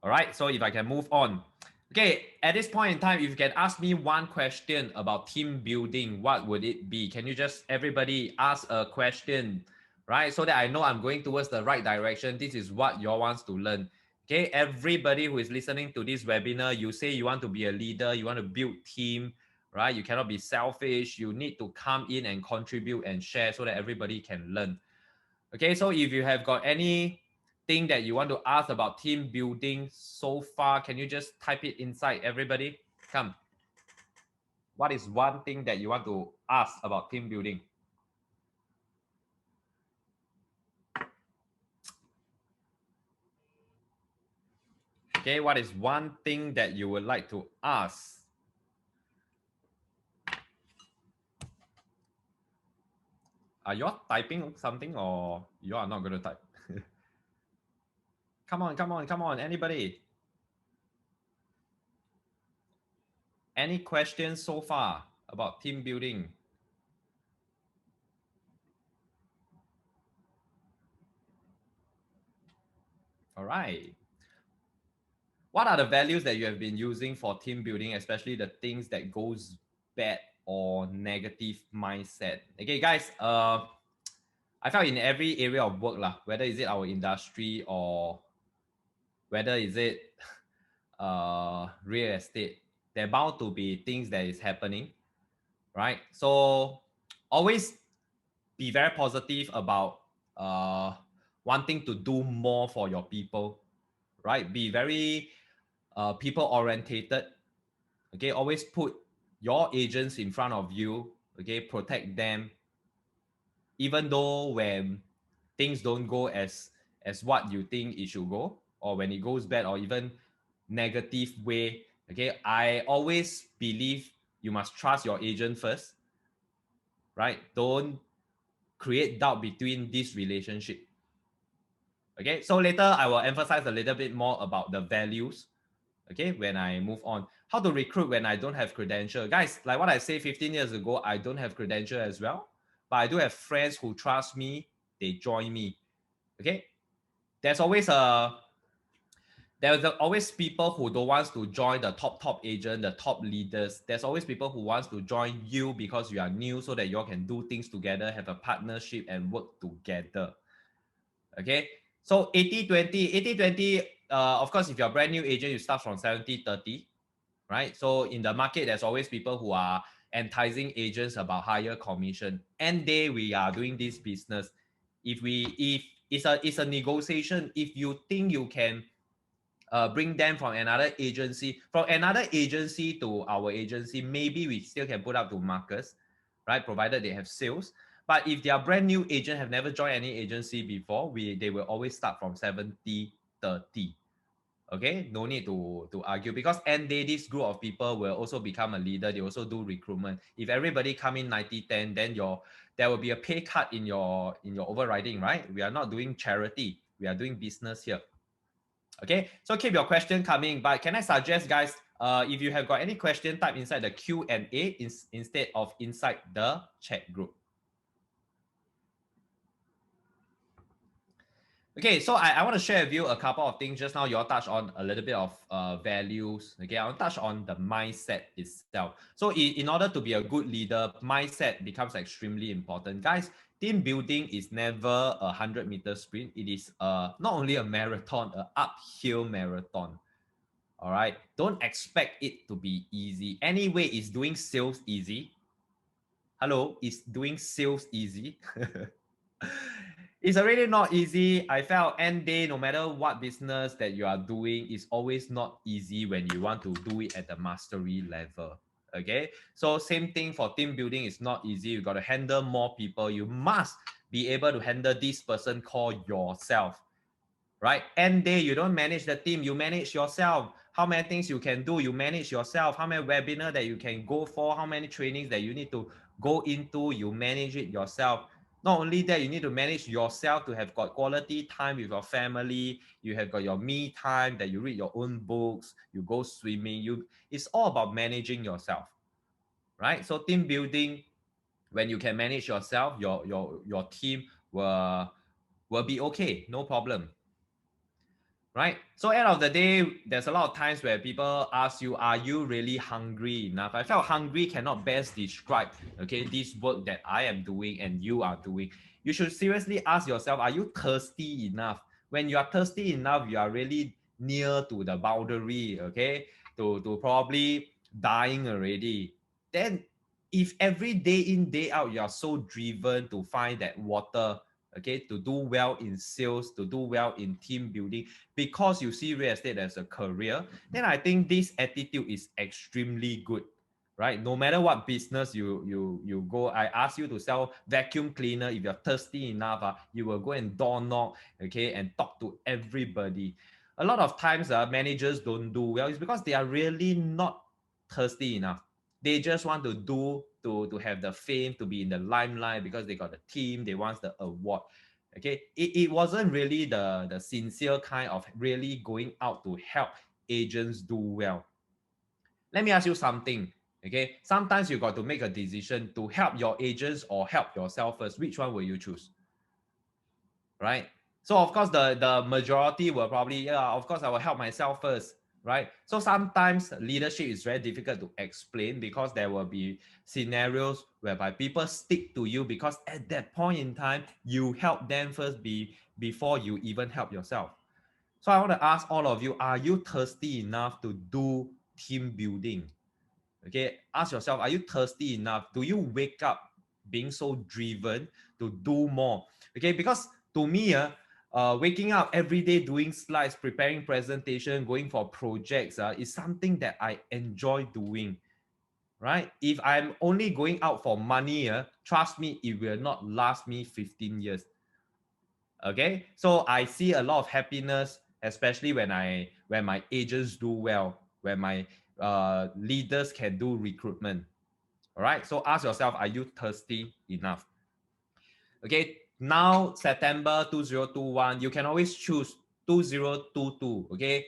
All right, so if I can move on. Okay, at this point in time, if you can ask me one question about team building, what would it be? Can you just, everybody ask a question, right? So that I know I'm going towards the right direction. This is what y'all wants to learn. Okay, everybody who is listening to this webinar, you say you want to be a leader, you want to build team, right? You cannot be selfish. You need to come in and contribute and share so that everybody can learn. Okay, so if you have got any thing that you want to ask about team building so far, can you just type it inside, everybody? Come. What is one thing that you want to ask about team building? Okay, what is one thing that you would like to ask? Are you typing something or you are not going to type? Come on, anybody? Any questions so far about team building? All right. What are the values that you have been using for team building, especially the things that goes bad or negative mindset? Okay, guys, I felt in every area of work, whether is it our industry or whether is it real estate, there bound to be things that is happening, right? So always be very positive about wanting to do more for your people, right? Be very people orientated. Okay, always put your agents in front of you. Okay, protect them, even though when things don't go as what you think it should go, or when it goes bad or even negative way. Okay, I always believe you must trust your agent first, right? Don't create doubt between this relationship. Okay, so later I will emphasize a little bit more about the values. Okay, when I move on, how to recruit when I don't have credential. Guys, like what I say 15 years ago, I don't have credential as well, but I do have friends who trust me, they join me. Okay, there's always always people who don't want to join the top agent, the top leaders. There's always people who wants to join you because you are new, so that you all can do things together, have a partnership and work together. Okay, So 80-20, 80-20, of course, if you're a brand new agent, you start from 70-30, right? So in the market, there's always people who are enticing agents about higher commission. End day, we are doing this business. If it's a negotiation, if you think you can bring them from another agency to our agency, maybe we still can put up to markers, right? Provided they have sales. But if they are brand new agent, have never joined any agency before, they will always start from 70-30. Okay, no need to argue, because end day this group of people will also become a leader. They also do recruitment. If everybody come in 90-10, then there will be a pay cut in your overriding, right? We are not doing charity, we are doing business here. Okay, so keep your question coming, but can I suggest, guys, if you have got any question, type inside the Q&A instead of inside the chat group. Okay, so I want to share with you a couple of things. Just now you all touched on a little bit of values. Okay, I want to touch on the mindset itself. So in order to be a good leader, mindset becomes extremely important. Guys, team building is never a 100-meter sprint. It is not only a marathon, an uphill marathon. All right, don't expect it to be easy. Anyway, is doing sales easy? Hello, is doing sales easy? It's already not easy. I felt end day, no matter what business that you are doing, is always not easy when you want to do it at the mastery level. Okay, so same thing for team building. Is not easy. You got to handle more people. You must be able to handle this person called yourself, right? End day, you don't manage the team, you manage yourself. How many things you can do, you manage yourself. How many webinars that you can go for, how many trainings that you need to go into, you manage it yourself. Not only that, you need to manage yourself to have got quality time with your family. You have got your me time, that you read your own books, you go swimming. It's all about managing yourself, right? So team building, when you can manage yourself, your team will be okay, no problem, right? So end of the day, there's a lot of times where people ask you, are you really hungry enough? I felt hungry cannot best describe, okay, this work that I am doing and you are doing. You should seriously ask yourself, are you thirsty enough? When you are thirsty enough, you are really near to the boundary, okay, to probably dying already. Then if every day in, day out, you are so driven to find that water, okay, to do well in sales, to do well in team building, because you see real estate as a career, then I think this attitude is extremely good, right? No matter what business you go, I ask you to sell vacuum cleaner. If you're thirsty enough, you will go and door knock, okay, and talk to everybody. A lot of times, managers don't do well. It's because they are really not thirsty enough. They just want to do to have the fame, to be in the limelight, because they got the team, they want the award. Okay, it wasn't really the sincere kind of really going out to help agents do well. Let me ask you something. Okay, sometimes you got to make a decision to help your agents or help yourself first. Which one will you choose? Right? So of course the majority will probably, yeah, of course I will help myself first, right? So sometimes leadership is very difficult to explain, because there will be scenarios whereby people stick to you because at that point in time you help them first before you even help yourself. So I want to ask all of you, are you thirsty enough to do team building? Okay, ask yourself, are you thirsty enough? Do you wake up being so driven to do more? Okay, because to me, waking up every day, doing slides, preparing presentation, going for projects is something that I enjoy doing, right? If I'm only going out for money, trust me, it will not last me 15 years. Okay, so I see a lot of happiness, especially when my agents do well, when my leaders can do recruitment. All right, so ask yourself, are you thirsty enough? Okay, now September 2021, you can always choose 2022. Okay,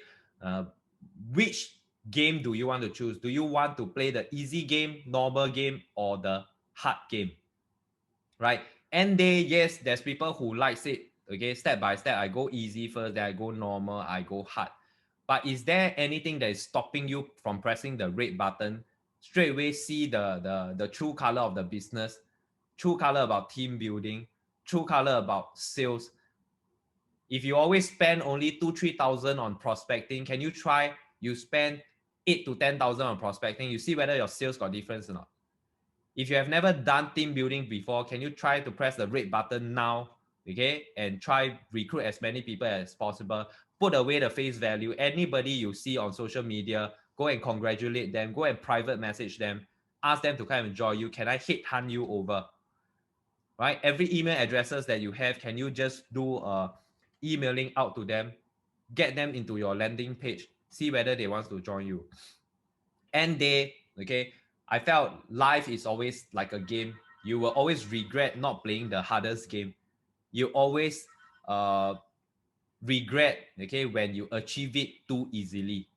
which game do you want to choose? Do you want to play the easy game, normal game, or the hard game? Right? End day, yes, there's people who likes it. Okay, step by step, I go easy first, then I go normal, I go hard. But is there anything that is stopping you from pressing the red button? Straight away see the true color of the business, true color about team building, true color about sales. If you always spend only 2,000-3,000 on prospecting, can you try you spend 8,000 to 10,000 on prospecting? You see whether your sales got difference or not. If you have never done team building before, can you try to press the red button now, okay, and try recruit as many people as possible? Put away the face value. Anybody you see on social media, go and congratulate them, go and private message them, ask them to come and join you. Can I hit hunt you over? Right? Every email addresses that you have, can you just do emailing out to them, get them into your landing page, see whether they want to join you. And they, okay, I felt life is always like a game. You will always regret not playing the hardest game. You always regret, okay, when you achieve it too easily.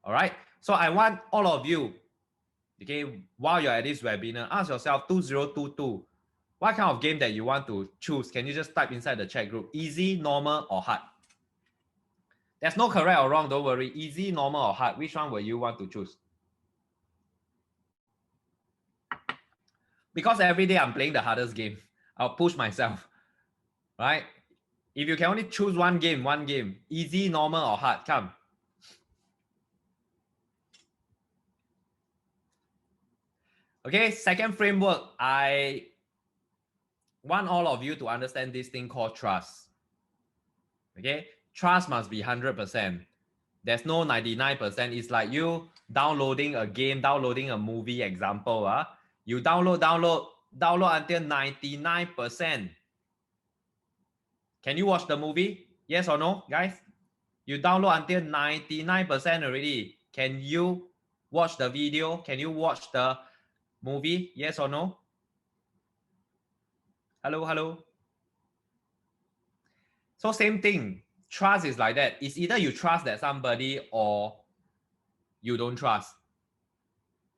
All right. So I want all of you, okay, while you're at this webinar, ask yourself 2022, what kind of game that you want to choose? Can you just type inside the chat group, easy, normal, or hard? There's no correct or wrong, don't worry. Easy, normal, or hard, which one will you want to choose? Because every day I'm playing the hardest game. I'll push myself, right? If you can only choose one game, easy, normal, or hard, come. Okay, second framework, I want all of you to understand this thing called trust. Okay, trust must be 100%. There's no 99%. It's like you downloading a game, downloading a movie example. You download until 99%. Can you watch the movie? Yes or no, guys? You download until 99% already. Can you watch the video? Can you watch the movie? Yes or no? Hello. So same thing. Trust is like that. It's either you trust that somebody or you don't trust.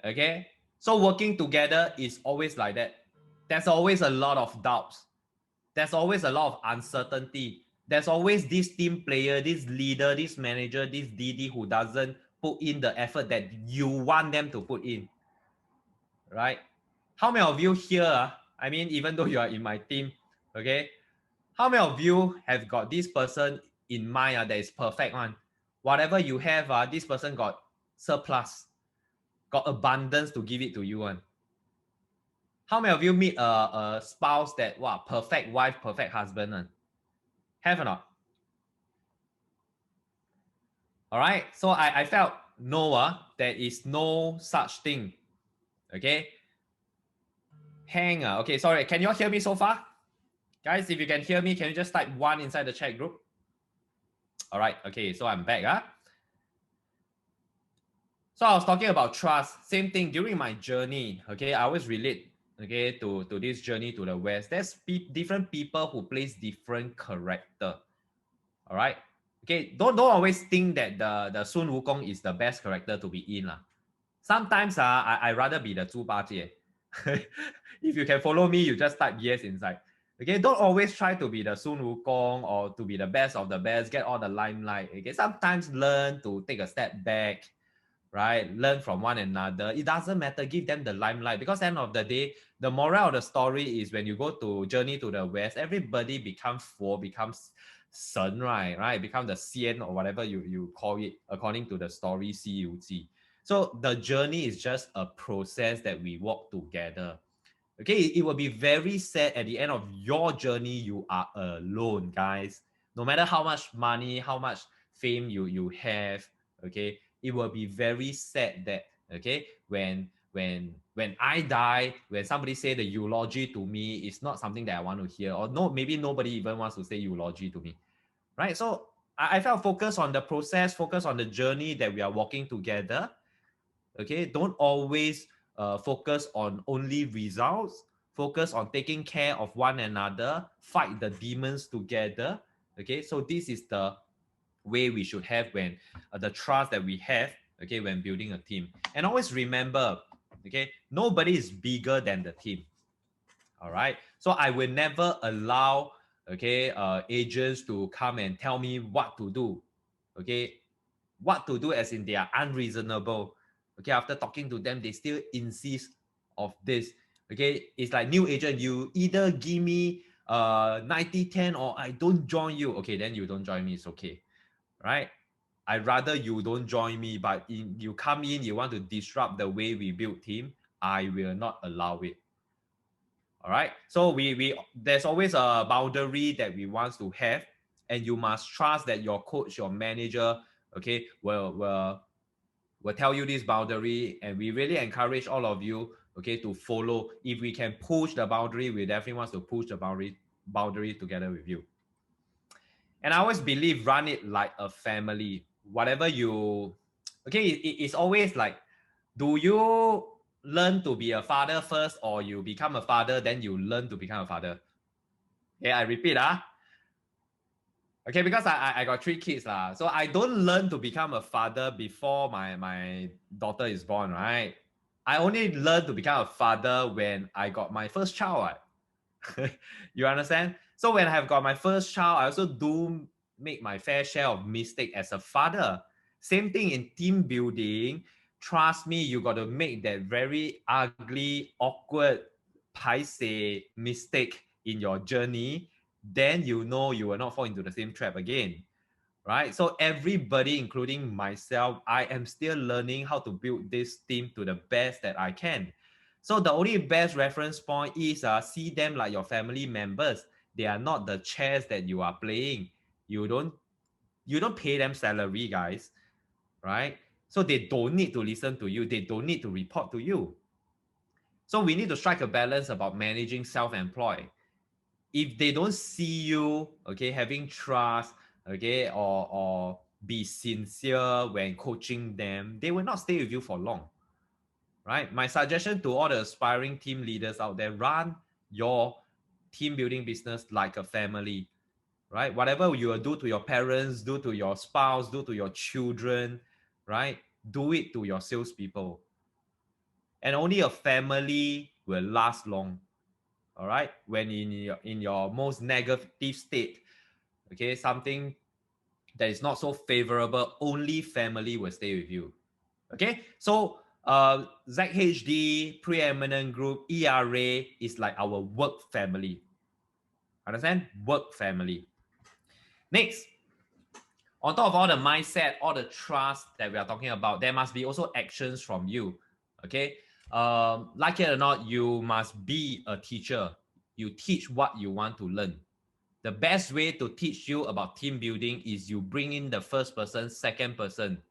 Okay? So working together is always like that. There's always a lot of doubts. There's always a lot of uncertainty. There's always this team player, this leader, this manager, this DD who doesn't put in the effort that you want them to put in. Right? How many of you here, I mean, even though you are in my team, okay, how many of you have got this person in mind that is perfect one? Whatever you have, this person got surplus, got abundance to give it to you one. How many of you meet a spouse that, wow, perfect wife, perfect husband one? Have or not? All right, so I felt no, there is no such thing. Okay, okay, sorry, can you all hear me so far? Guys, if you can hear me, can you just type 1 inside the chat group? All right, okay, so I'm back. So I was talking about trust. Same thing during my journey. Okay, I always relate, okay, to this journey to the West. There's different people who plays different character. All right. Okay, don't always think that the Sun Wukong is the best character to be in. Sometimes I rather be the Zhu Bajie. If you can follow me, you just type yes inside. Okay, don't always try to be the Sun Wukong or to be the best of the best, get all the limelight. Okay, sometimes learn to take a step back, right? Learn from one another. It doesn't matter, give them the limelight, because end of the day, the moral of the story is when you go to journey to the West, everybody becomes Fo, becomes Sen, right? Become the Xian or whatever you call it according to the story CUG. So the journey is just a process that we walk together. Okay, it will be very sad at the end of your journey, you are alone, guys. No matter how much money, how much fame you have, okay, it will be very sad that, okay, when I die, when somebody say the eulogy to me, it's not something that I want to hear, or no, maybe nobody even wants to say eulogy to me, right? So I felt focused on the process, focus on the journey that we are walking together. Okay, don't always focus on only results. Focus on taking care of one another, fight the demons together. Okay, so this is the way we should have when the trust that we have, okay, when building a team. And always remember, okay, nobody is bigger than the team. All right, so I will never allow, okay, agents to come and tell me what to do. Okay, what to do as in they are unreasonable. Okay, after talking to them, they still insist of this. Okay, it's like new agent, you either give me 90-10 or I don't join you, okay, then you don't join me, it's okay, right? I'd rather you don't join me, but you come in, you want to disrupt the way we build team, I will not allow it. All right. So we there's always a boundary that we want to have, and you must trust that your coach, your manager, okay, will tell you this boundary, and we really encourage all of you, okay, to follow. If we can push the boundary, we definitely want to push the boundary together with you. And I always believe run it like a family. Whatever you, okay, it's always like, do you learn to be a father first, or you become a father then you learn to become a father? Okay, I repeat. Okay, because I got 3 kids. So I don't learn to become a father before my daughter is born, right? I only learned to become a father when I got my first child. You understand? So when I have got my first child, I also do make my fair share of mistake as a father. Same thing in team building. Trust me, you got to make that very ugly, awkward, paise mistake in your journey. Then you know you will not fall into the same trap again, right? So everybody, including myself, I am still learning how to build this team to the best that I can. So the only best reference point is see them like your family members. They are not the chairs that you are playing. You don't pay them salary, guys, right? So they don't need to listen to you. They don't need to report to you. So we need to strike a balance about managing self-employed. If they don't see you, okay, having trust, okay, or be sincere when coaching them, they will not stay with you for long, right? My suggestion to all the aspiring team leaders out there, run your team building business like a family, right? Whatever you will do to your parents, do to your spouse, do to your children, right? Do it to your salespeople. And only a family will last long. All right. When in your most negative state, okay, something that is not so favorable, only family will stay with you. Okay. So ZHD, Preeminent Group, ERA is like our work family. Understand? Work family. Next, on top of all the mindset, all the trust that we are talking about, there must be also actions from you. Okay. Like it or not, you must be a teacher. You teach what you want to learn. The best way to teach you about team building is you bring in the first person, second person,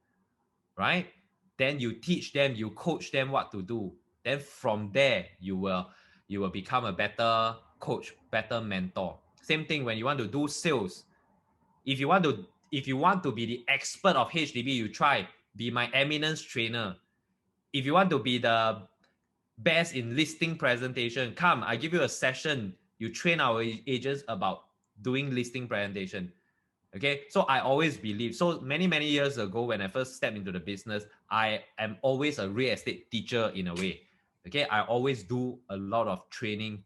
right? Then you teach them, you coach them what to do. Then from there, you will become a better coach, better mentor. Same thing when you want to do sales. If you want to be the expert of HDB, you try be my eminence trainer. If you want to be the best in listing presentation, come, I give you a session. You train our agents about doing listing presentation. Okay, so I always believe, so many years ago when I first stepped into the business, I am always a real estate teacher in a way. Okay, I always do a lot of training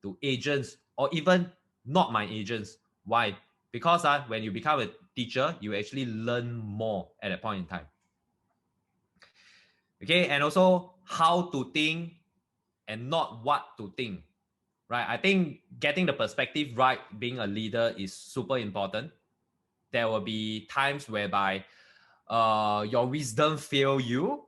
to agents or even not my agents. Why? Because when you become a teacher, you actually learn more at that point in time. Okay, and also how to think and not what to think, right? I think getting the perspective right, being a leader, is super important. There will be times whereby your wisdom fail you.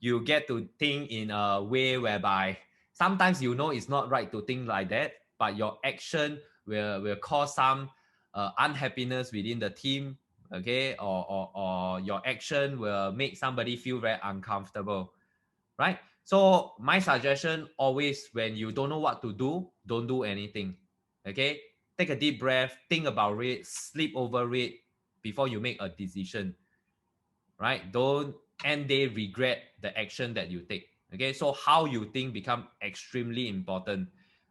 You get to think in a way whereby sometimes you know it's not right to think like that, but your action will cause some unhappiness within the team, okay? Or your action will make somebody feel very uncomfortable, right? So my suggestion always, when you don't know what to do, don't do anything, okay? Take a deep breath, think about it, sleep over it before you make a decision, right? Don't end day regret the action that you take, okay? So how you think become extremely important.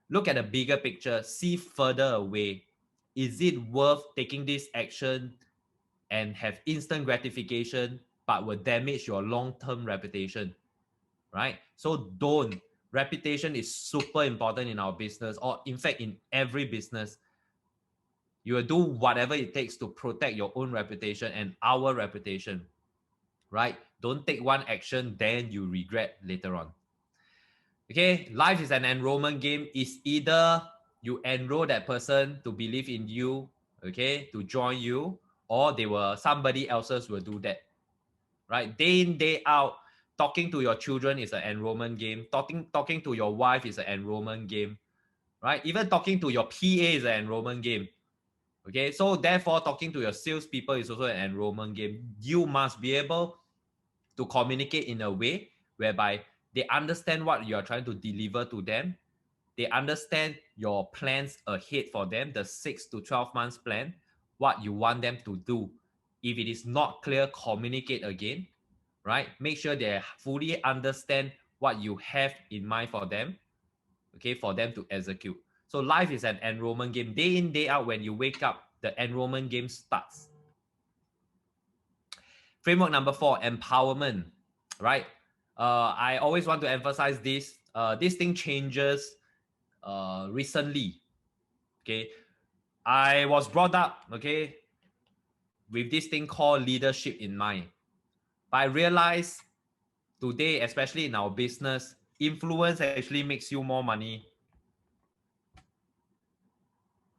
Look at the bigger picture, see further away. Is it worth taking this action and have instant gratification but will damage your long-term reputation, right? So don't. Reputation is super important in our business, or in fact in every business. You will do whatever it takes to protect your own reputation and our reputation, right? Don't take one action then you regret later on. Okay, life is an enrollment game. It's either you enroll that person to believe in you, okay, to join you, or somebody else's will do that, right? Day in, day out, talking to your children is an enrollment game. Talking to your wife is an enrollment game, right? Even talking to your PA is an enrollment game. Okay, so therefore, talking to your salespeople is also an enrollment game. You must be able to communicate in a way whereby they understand what you are trying to deliver to them. They understand your plans ahead for them, the 6 to 12 months plan, what you want them to do. If it is not clear, communicate again, right? Make sure they fully understand what you have in mind for them, okay, for them to execute. So life is an enrollment game. Day in, day out, when you wake up, the enrollment game starts. Framework number 4, empowerment, right? I always want to emphasize this. This thing changes recently, okay? I was brought up, okay, with this thing called leadership in mind. But I realized today, especially in our business, influence actually makes you more money.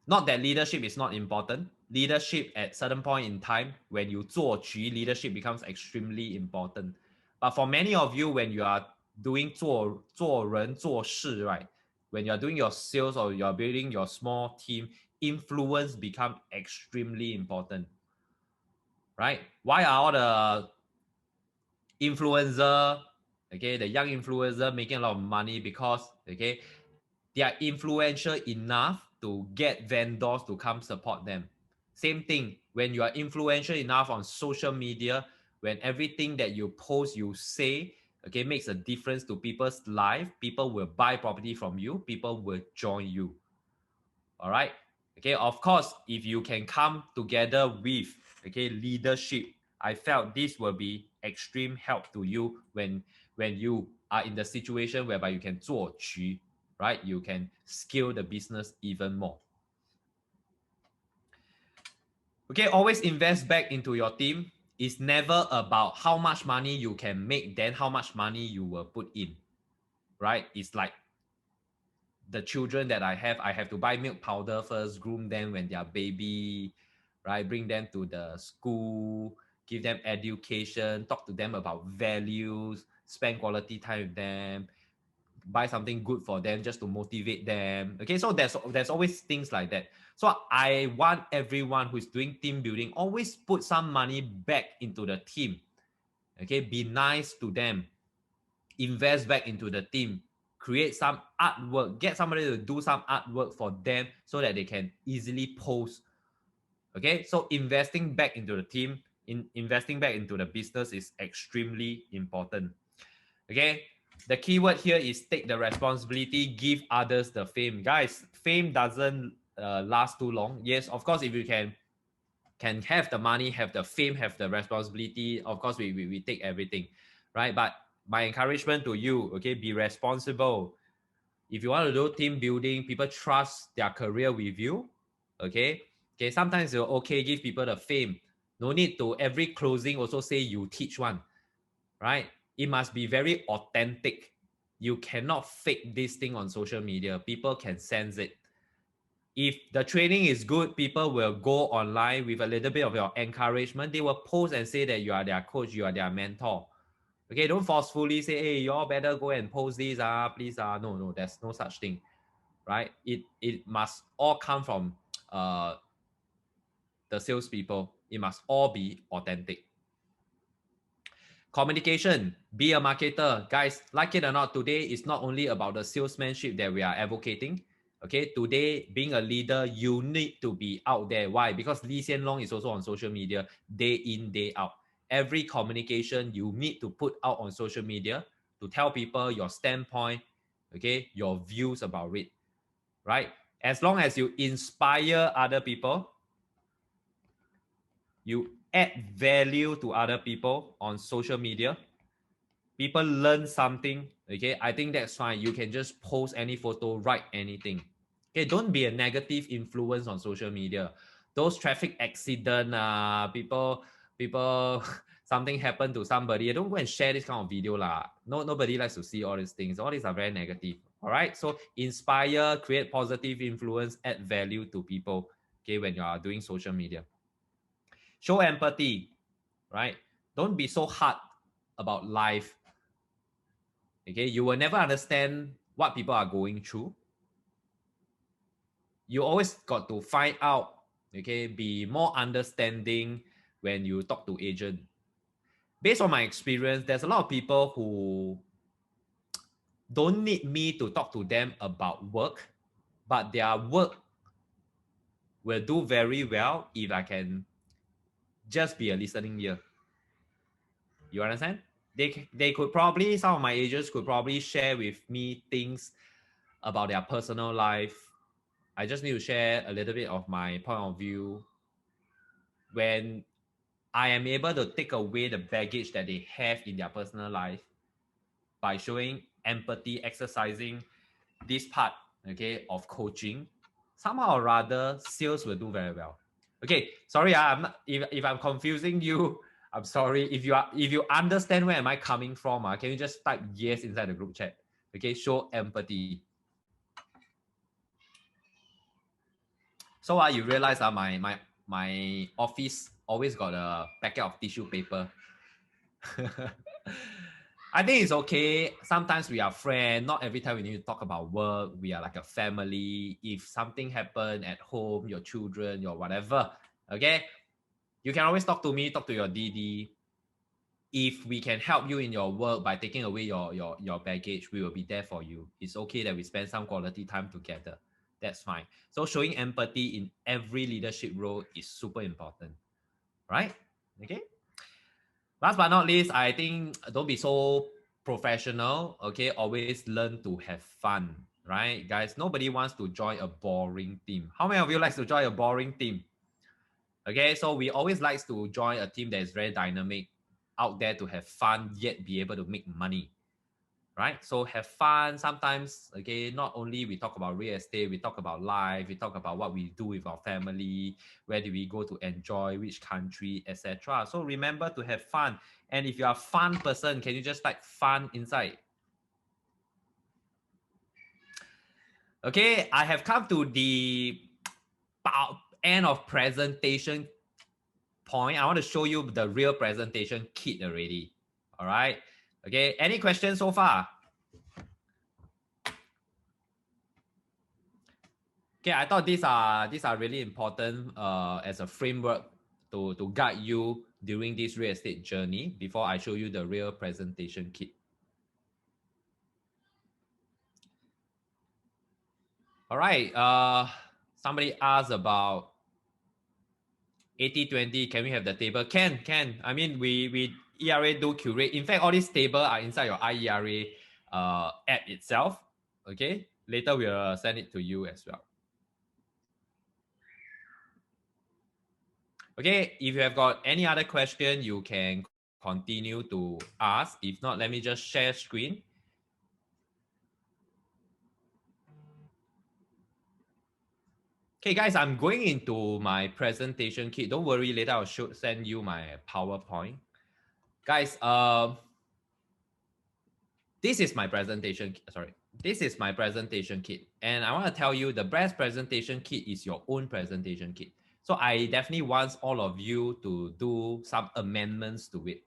Not that leadership is not important. Leadership at certain point in time, when you 做局, leadership becomes extremely important. But for many of you, when you are doing 做人做事, right? When you are doing your sales or you are building your small team, influence become extremely important, right? Why are all the influencer, okay, the young influencer making a lot of money? Because, okay, they are influential enough to get vendors to come support them. Same thing, when you are influential enough on social media, when everything that you post, you say, okay, makes a difference to people's life, people will buy property from you, people will join you. All right. Okay. Of course, if you can come together with, okay, leadership, I felt this will be extreme help to you when you are in the situation whereby you can 做局, right? You can scale the business even more. Okay, always invest back into your team. It's never about how much money you can make, then how much money you will put in, right? It's like the children that I have to buy milk powder first, groom them when they are baby, right? Bring them to the school, give them education, talk to them about values, spend quality time with them, buy something good for them just to motivate them. Okay, so there's always things like that. So I want everyone who's doing team building always put some money back into the team. Okay, be nice to them, invest back into the team, create some artwork, get somebody to do some artwork for them so that they can easily post. Okay, so investing back into the team, investing back into the business is extremely important. Okay, the keyword here is take the responsibility, give others the fame. Guys, fame doesn't last too long. Yes, of course, if you can have the money, have the fame, have the responsibility, of course we take everything, right? But my encouragement to you, okay, be responsible. If you want to do team building, people trust their career with you, okay? Okay, sometimes you're okay, give people the fame. No need to every closing also say you teach one, right? It must be very authentic. You cannot fake this thing on social media. People can sense it. If the training is good, people will go online with a little bit of your encouragement. They will post and say that you are their coach, you are their mentor. Okay, don't forcefully say, hey, you all better go and post this, please. No, there's no such thing, right? It must all come from the salespeople. It must all be authentic. Communication, be a marketer. Guys, like it or not, today is not only about the salesmanship that we are advocating. Okay, today being a leader, you need to be out there. Why? Because Lee Hsien Loong is also on social media day in, day out. Every communication you need to put out on social media to tell people your standpoint, okay, your views about it, right? As long as you inspire other people, you add value to other people on social media, people learn something, okay, I think that's fine. You can just post any photo, write anything. Okay, don't be a negative influence on social media. Those traffic accident, people something happened to somebody, don't go and share this kind of video lah. Nobody likes to see all these things. All these are very negative. All right. So inspire, create positive influence, add value to people. Okay, when you are doing social media, show empathy. Right. Don't be so hard about life. Okay, you will never understand what people are going through. You always got to find out. Okay, be more understanding when you talk to agent. Based on my experience, there's a lot of people who don't need me to talk to them about work, but their work will do very well if I can just be a listening ear. You understand? They could probably, some of my agents could probably share with me things about their personal life. I just need to share a little bit of my point of view. When I am able to take away the baggage that they have in their personal life by showing empathy, exercising this part, okay, of coaching, somehow or rather, sales will do very well. Okay, sorry, I'm not, if I'm confusing you, I'm sorry. If you understand where am I coming from, can you just type yes inside the group chat? Okay, show empathy. So you realize my office always got a packet of tissue paper. I think it's okay. Sometimes we are friends. Not every time we need to talk about work. We are like a family. If something happen at home, your children, your whatever, okay, you can always talk to me, talk to your DD. If we can help you in your work by taking away your baggage, we will be there for you. It's okay that we spend some quality time together. That's fine. So showing empathy in every leadership role is super important, right? Okay. Last but not least, I think don't be so professional. Okay, always learn to have fun, right, guys? Nobody wants to join a boring team. How many of you like to join a boring team? Okay, so we always like to join a team that is very dynamic, out there to have fun, yet be able to make money, right? So have fun. Sometimes, okay, not only we talk about real estate, we talk about life, we talk about what we do with our family, where do we go to enjoy, which country, etc. So remember to have fun. And if you are a fun person, can you just type fun inside? Okay, I have come to the end of presentation point. I want to show you the real presentation kit already. All right. Okay, any questions so far? Okay, I thought these are really important as a framework to guide you during this real estate journey before I show you the real presentation kit. All right. Somebody asked about 80-20. Can we have the table? Can. I mean, we ERA do curate. In fact, all these tables are inside your iERA app itself. Okay. Later we'll send it to you as well. Okay, if you have got any other question, you can continue to ask. If not, let me just share screen. Okay, guys, I'm going into my presentation kit. Don't worry, later I should send you my PowerPoint. Guys, this is my presentation. Sorry, this is my presentation kit. And I want to tell you the best presentation kit is your own presentation kit. So I definitely want all of you to do some amendments to it.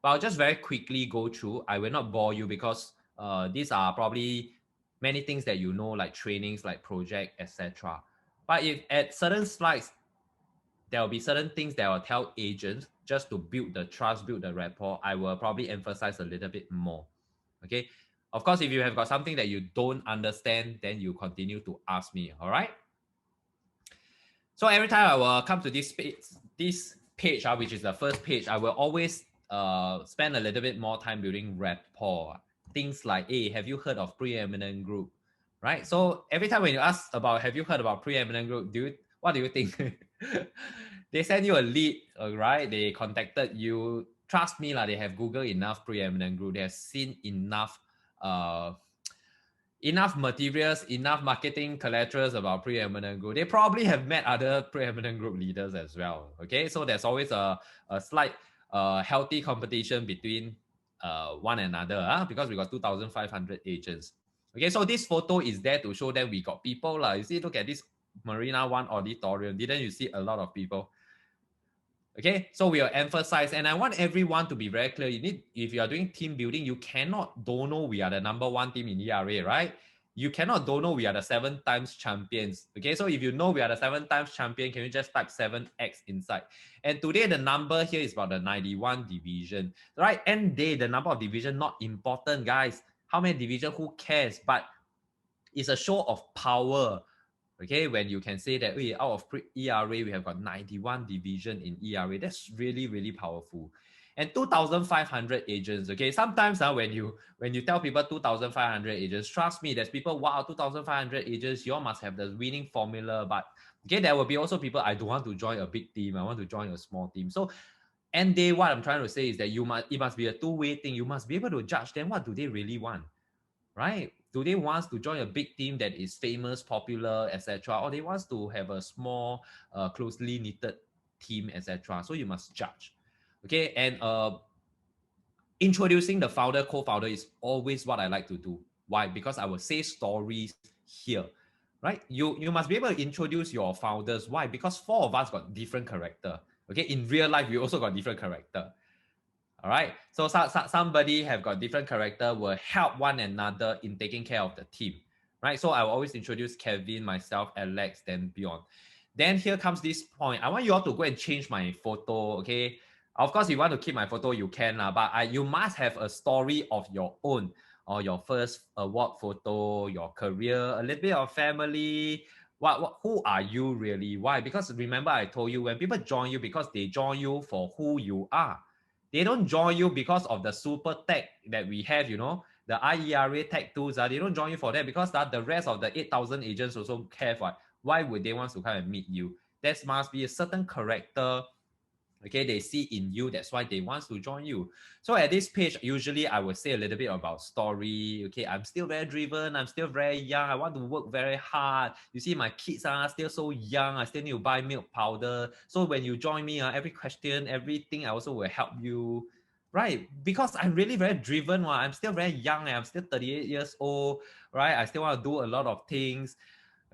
But I'll just very quickly go through. I will not bore you because these are probably many things that you know, like trainings, like project, etc. But if at certain slides, there will be certain things that I will tell agents just to build the trust, build the rapport. I will probably emphasize a little bit more. Okay. Of course, if you have got something that you don't understand, then you continue to ask me. All right. So every time I will come to this page, which is the first page, I will always spend a little bit more time building rapport. Things like, hey, have you heard of Preeminent Group? Right? So every time when you ask about, have you heard about Preeminent Group, what do you think? They send you a lead, right? They contacted you. Trust me, they have Googled enough Preeminent Group. They have seen enough materials, enough marketing collaterals about Preeminent Group. They probably have met other Preeminent Group leaders as well. Okay, so there's always a slight healthy competition between one another because we got 2,500 agents. Okay, so this photo is there to show that we got people lah. You see, look at this Marina One auditorium. Didn't you see a lot of people? Okay, so we will emphasize, and I want everyone to be very clear. You need, if you are doing team building, you cannot don't know we are the #1 team in ERA, right? You cannot don't know we are the 7 times champions. Okay, so if you know we are the 7 times champion, can you just type 7x inside? And today the number here is about the 91 division, right? End day, the number of division not important, guys. How many division? Who cares? But it's a show of power. Okay, when you can say that out of ERA, we have got 91 division in ERA. That's really, really powerful. And 2,500 agents. Okay, sometimes when you tell people 2,500 agents, trust me, there's people, wow, 2,500 agents, you all must have the winning formula. But okay, there will be also people, I don't want to join a big team, I want to join a small team. So end day, what I'm trying to say is that it must be a two-way thing. You must be able to judge them. What do they really want? Right? Do they want to join a big team that is famous, popular, etc., or they want to have a small, closely knitted team, etc.? So you must judge. Okay, and introducing the founder, co-founder is always what I like to do. Why? Because I will say stories here, right? You must be able to introduce your founders. Why? Because 4 of us got different character. Okay, in real life, we also got different character. All right, so somebody have got different character will help one another in taking care of the team, right? So I will always introduce Kevin, myself, Alex, then beyond. Then here comes this point. I want you all to go and change my photo, okay? Of course, if you want to keep my photo, you can, but you must have a story of your own, or your first award photo, your career, a little bit of family. Who are you really? Why? Because remember, I told you, when people join you, because they join you for who you are. They don't join you because of the super tech that we have, the IERA tech tools. They don't join you for that because the rest of the 8,000 agents also care for. Why would they want to come and meet you? There must be a certain character, okay, they see in you. That's why they want to join you. So at this page, usually I will say a little bit about story. Okay, I'm still very driven. I'm still very young. I want to work very hard. You see, my kids are still so young. I still need to buy milk powder. So when you join me, every question, everything, I also will help you. Right, because I'm really very driven. I'm still very young. I'm still 38 years old. Right, I still want to do a lot of things.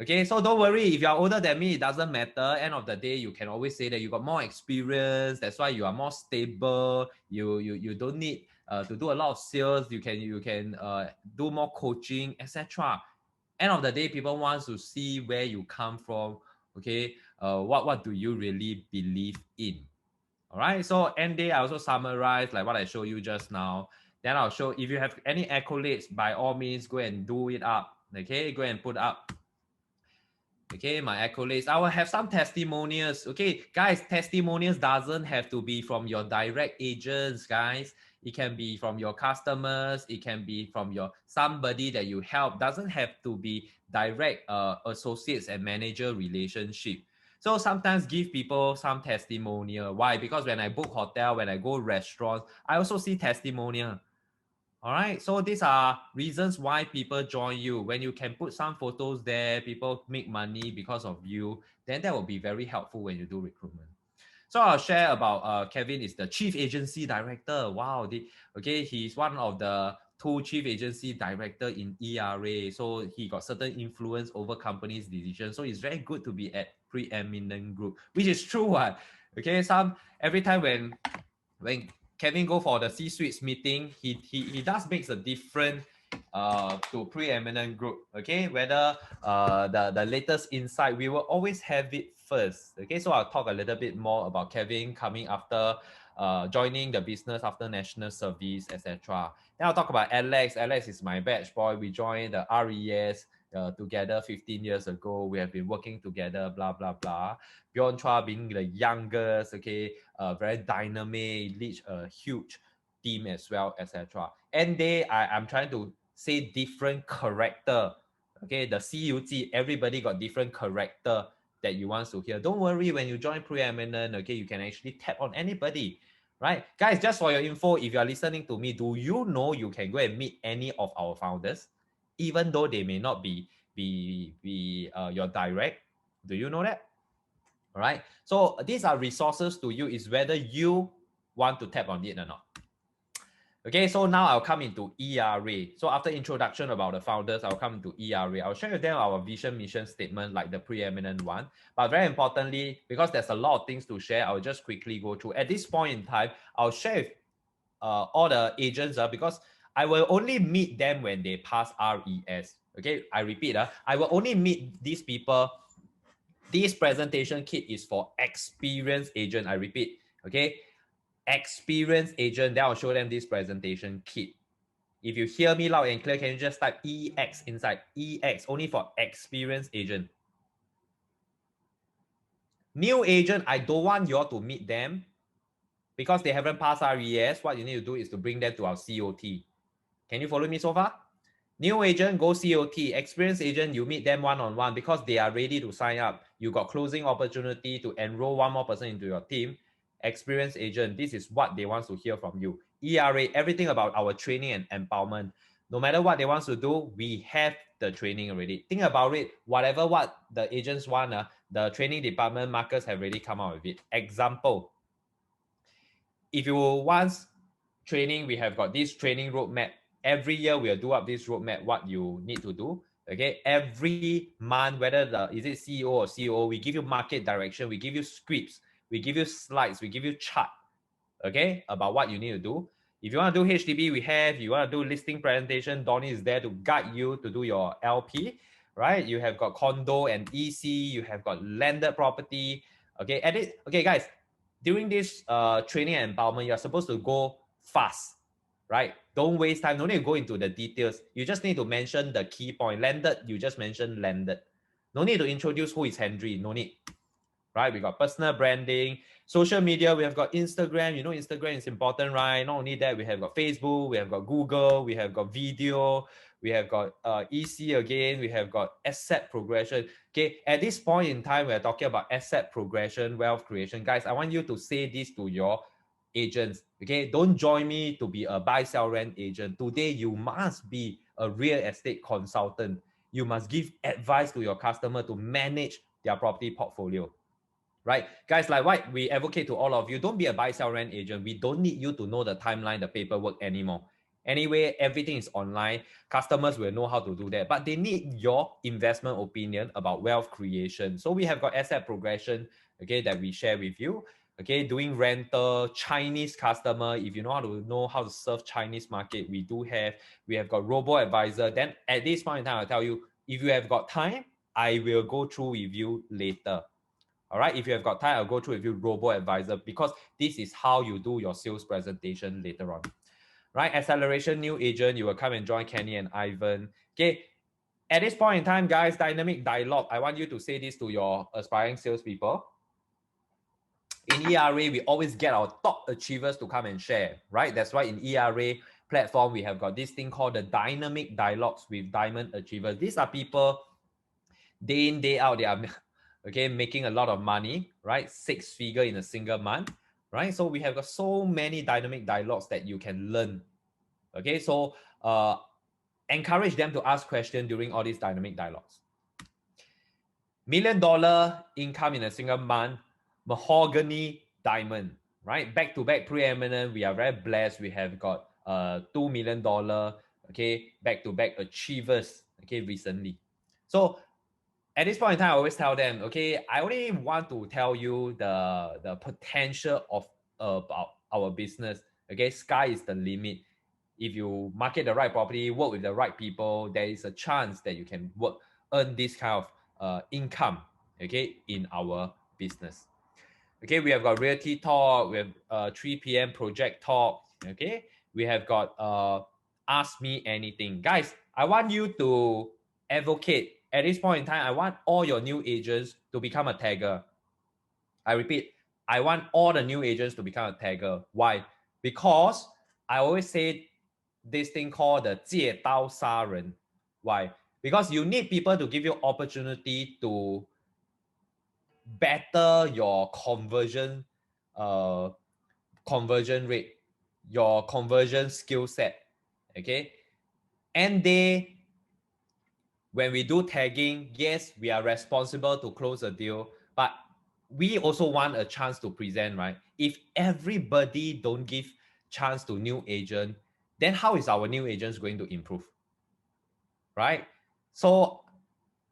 Okay, so don't worry, if you're older than me, it doesn't matter. End of the day, you can always say that you got more experience. That's why you are more stable. You don't need to do a lot of sales. You can do more coaching, etc. End of the day, people want to see where you come from. Okay, what do you really believe in? All right, so end day, I also summarize like what I showed you just now. Then I'll show if you have any accolades, by all means, go and do it up. Okay, go and put up. Okay, my accolades. I will have some testimonials. Okay, guys, testimonials doesn't have to be from your direct agents, guys. It can be from your customers. It can be from your somebody that you help. Doesn't have to be direct associates and manager relationship. So sometimes give people some testimonial. Why? Because when I book hotel, when I go restaurants, I also see testimonial. All right, so these are reasons why people join you. When you can put some photos there, people make money because of you, then that will be very helpful when you do recruitment. So I'll share about Kevin is the Chief Agency Director. Wow, okay, he's one of the 2 Chief Agency Director in ERA. So he got certain influence over companies' decisions. So it's very good to be at Preeminent Group, which is true. Okay, every time when Kevin go for the C-suites meeting, he does makes a difference to Preeminent Group. Okay, whether the latest insight, we will always have it first. Okay, so I'll talk a little bit more about Kevin coming after joining the business after national service, etc. Then I'll talk about Alex. Alex is my batch boy. We joined the RES together 15 years ago. We have been working together, blah, blah, blah. Bjorn Chua being the youngest, okay, very dynamic, leads a huge team as well, etc. And I'm trying to say different character. Okay, the CUG, everybody got different character that you want to hear. Don't worry, when you join Preeminent, okay, you can actually tap on anybody. Right, guys, just for your info, if you are listening to me, do you know you can go and meet any of our founders, even though they may not be your direct? Do you know that? All right, so these are resources to you, is whether you want to tap on it or not. Okay, so now I'll come into ERA. So after introduction about the founders, I'll come into ERA. I'll share with them our vision, mission statement, like the preeminent one. But very importantly, because there's a lot of things to share, I'll just quickly go through. At this point in time, I'll share with all the agents because I will only meet them when they pass RES. Okay, I repeat, I will only meet these people. This presentation kit is for experienced agent. I repeat, okay, experienced agent. Then I'll show them this presentation kit. If you hear me loud and clear, can you just type EX inside? EX, only for experienced agent. New agent, I don't want you all to meet them because they haven't passed RES. What you need to do is to bring them to our COT. Can you follow me so far? New agent, go COT. Experienced agent, you meet them one-on-one because they are ready to sign up. You got closing opportunity to enroll one more person into your team. Experienced agent, this is what they want to hear from you. ERA, everything about our training and empowerment. No matter what they want to do, we have the training already. Think about it. Whatever what the agents want, the training department markers have already come out with it. Example, if you want training, we have got this training roadmap. Every year we'll do up this roadmap, what you need to do. Okay, every month, whether is it CEO or COO, we give you market direction, we give you scripts, we give you slides, we give you chart, okay, about what you need to do. If you want to do HDB, we have. You want to do listing presentation, Donnie is there to guide you to do your LP, right? You have got condo and EC, you have got landed property. Okay, okay, guys, during this training and empowerment, you're supposed to go fast, right? Don't waste time. No need to go into the details. You just need to mention the key point. Landed, you just mention landed. No need to introduce who is Henry. No need, right? We got personal branding, social media. We have got Instagram. You know, Instagram is important, right? Not only that, we have got Facebook, we have got Google, we have got video, we have got EC again, we have got asset progression. Okay, at this point in time, we're talking about asset progression, wealth creation. Guys, I want you to say this to your agents. Okay, don't join me to be a buy, sell, rent agent. Today, you must be a real estate consultant. You must give advice to your customer to manage their property portfolio. Right, guys, like what we advocate to all of you, don't be a buy, sell, rent agent. We don't need you to know the timeline, the paperwork anymore. Anyway, everything is online. Customers will know how to do that, but they need your investment opinion about wealth creation. So we have got asset progression, okay, that we share with you. Okay, doing rental, Chinese customer. If you know how to serve Chinese market, we have got robo advisor. Then at this point in time, I'll tell you, if you have got time, I will go through with you later. All right, if you have got time, I'll go through with you robo advisor because this is how you do your sales presentation later on. Right, acceleration, new agent, you will come and join Kenny and Ivan. Okay, at this point in time, guys, dynamic dialogue. I want you to say this to your aspiring salespeople. In ERA, we always get our top achievers to come and share, right? That's why in ERA platform, we have got this thing called the dynamic dialogues with diamond achievers. These are people day in, day out, they are okay, making a lot of money, right? 6-figure in a single month, right? So we have got so many dynamic dialogues that you can learn. Okay, so encourage them to ask questions during all these dynamic dialogues. $1 million income in a single month, mahogany diamond, right? Back-to-back preeminent. We are very blessed. We have got $2 million, okay, back-to-back achievers, okay, recently. So at this point in time, I always tell them, okay, I only want to tell you the potential of about our business. Okay, sky is the limit. If you market the right property, work with the right people, there is a chance that you can earn this kind of income, okay, in our business. Okay, we have got realty talk, we have 3 p.m. project talk, okay, we have got ask me anything. Guys, I want you to advocate. At this point in time, I want all your new agents to become a tagger. I repeat, I want all the new agents to become a tagger. Why? Because I always say this thing called the 借刀杀人. Why? Because you need people to give you opportunity to better your conversion rate, your conversion skill set. Okay, and when we do tagging, yes, we are responsible to close a deal, but we also want a chance to present, right? If everybody don't give chance to new agent, then how is our new agents going to improve, right? So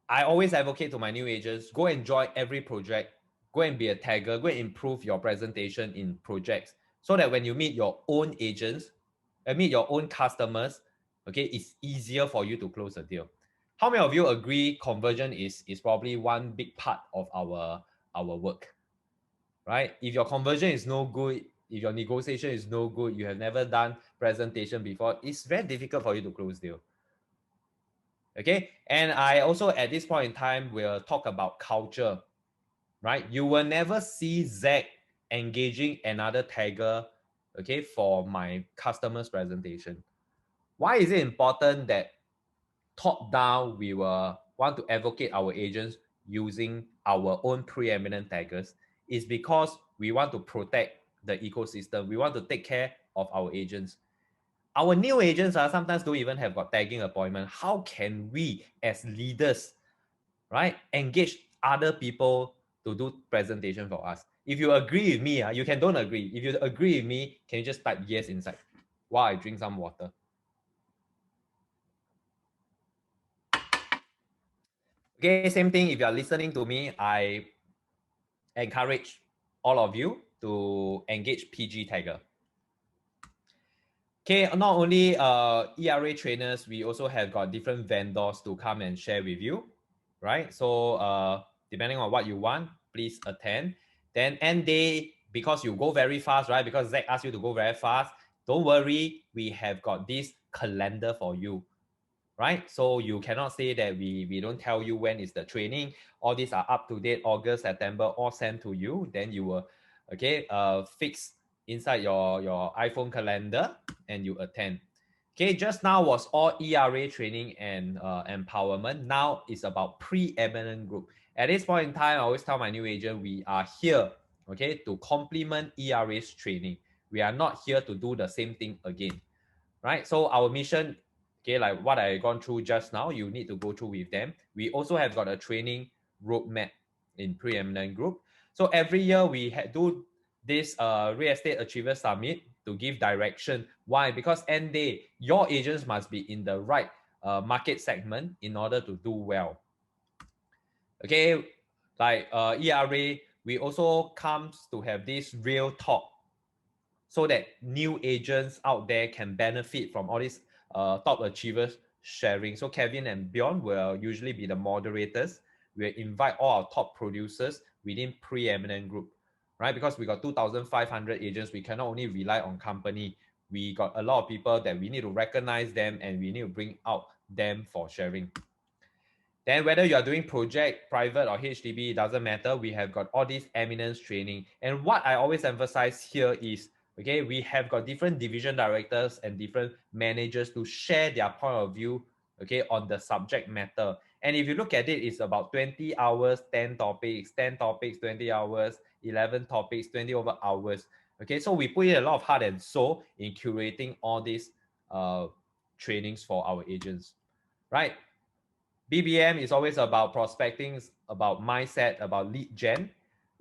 I always advocate to my new agents, go enjoy every project, go and be a tagger, go and improve your presentation in projects so that when you meet your own agents, meet your own customers, okay, it's easier for you to close a deal. How many of you agree conversion is probably one big part of our work, right? If your conversion is no good, if your negotiation is no good, you have never done presentation before, it's very difficult for you to close deal. Okay, and I also at this point in time will talk about culture, right? You will never see Zac engaging another tagger, okay, for my customer's presentation. Why is it important that top down we will want to advocate our agents using our own preeminent taggers? Is because we want to protect the ecosystem. We want to take care of our agents. Our new agents sometimes don't even have got tagging appointment. How can we as leaders, right, engage other people to do presentation for us? If you agree with me, you can don't agree. If you agree with me, can you just type yes inside while I drink some water? Okay, same thing. If you are listening to me, I encourage all of you to engage PG Tagger. Okay, not only ERA trainers, we also have got different vendors to come and share with you, right? So depending on what you want, please attend. Then end day, because you go very fast, right? Because Zac asked you to go very fast, don't worry, we have got this calendar for you, right? So you cannot say that we don't tell you when is the training. All these are up to date, August, September, all sent to you. Then you will, okay, fix inside your iPhone calendar and you attend. Okay, just now was all ERA training and empowerment. Now it's about Preeminent Group. At this point in time, I always tell my new agent, we are here, okay, to complement ERA's training. We are not here to do the same thing again, right? So our mission, okay, like what I gone through just now, you need to go through with them. We also have got a training roadmap in Preeminent Group. So every year we do this Real Estate Achiever Summit to give direction. Why? Because end day, your agents must be in the right market segment in order to do well. Okay, like ERA, we also comes to have this real talk so that new agents out there can benefit from all these top achievers sharing. So Kevin and Bjorn will usually be the moderators. We'll invite all our top producers within Preeminent Group, right? Because we got 2,500 agents. We cannot only rely on company. We got a lot of people that we need to recognize them and we need to bring out them for sharing. Then whether you are doing project, private or HDB, it doesn't matter. We have got all these eminence training. And what I always emphasize here is, okay, we have got different division directors and different managers to share their point of view, okay, on the subject matter. And if you look at it, it's about 20 hours, 10 topics, 20 hours, 11 topics, 20 over hours. Okay, so we put in a lot of heart and soul in curating all these trainings for our agents, right? BBM is always about prospecting, about mindset, about lead gen.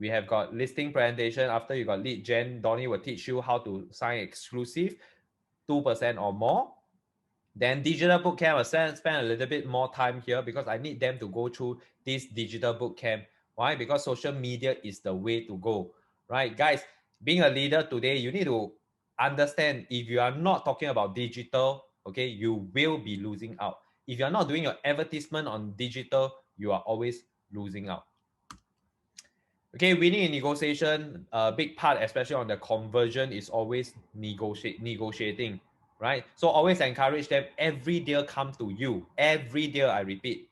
We have got listing presentation. After you got lead gen, Donnie will teach you how to sign exclusive, 2% or more. Then digital bootcamp, I spend a little bit more time here because I need them to go through this digital bootcamp. Why? Because social media is the way to go, right? Guys, being a leader today, you need to understand if you are not talking about digital, okay, you will be losing out. If you're not doing your advertisement on digital, you are always losing out. Okay, winning in negotiation, a big part, especially on the conversion, is always negotiating, right? So always encourage them. Every deal comes to you. Every deal, I repeat.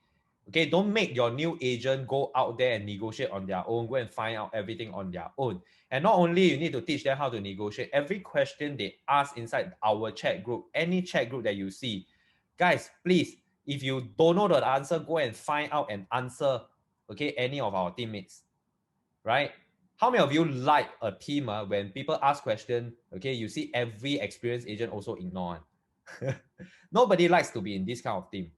Okay, don't make your new agent go out there and negotiate on their own, go and find out everything on their own. And not only you need to teach them how to negotiate, every question they ask inside our chat group, any chat group that you see, guys, please, if you don't know the answer, go and find out and answer, okay, any of our teammates, right? How many of you like a team when people ask questions, okay, you see every experienced agent also ignore. Nobody likes to be in this kind of team.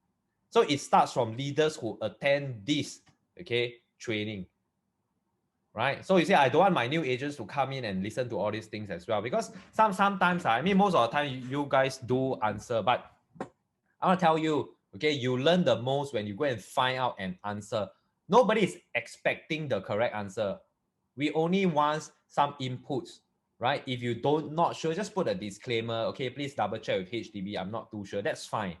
So it starts from leaders who attend this, okay, training, right? So you see, I don't want my new agents to come in and listen to all these things as well, because sometimes, I mean, most of the time you guys do answer, but I want to tell you, okay, you learn the most when you go and find out an answer. Nobody is expecting the correct answer. We only want some inputs, right? If you not sure, just put a disclaimer. Okay, please double check with HDB. I'm not too sure. That's fine,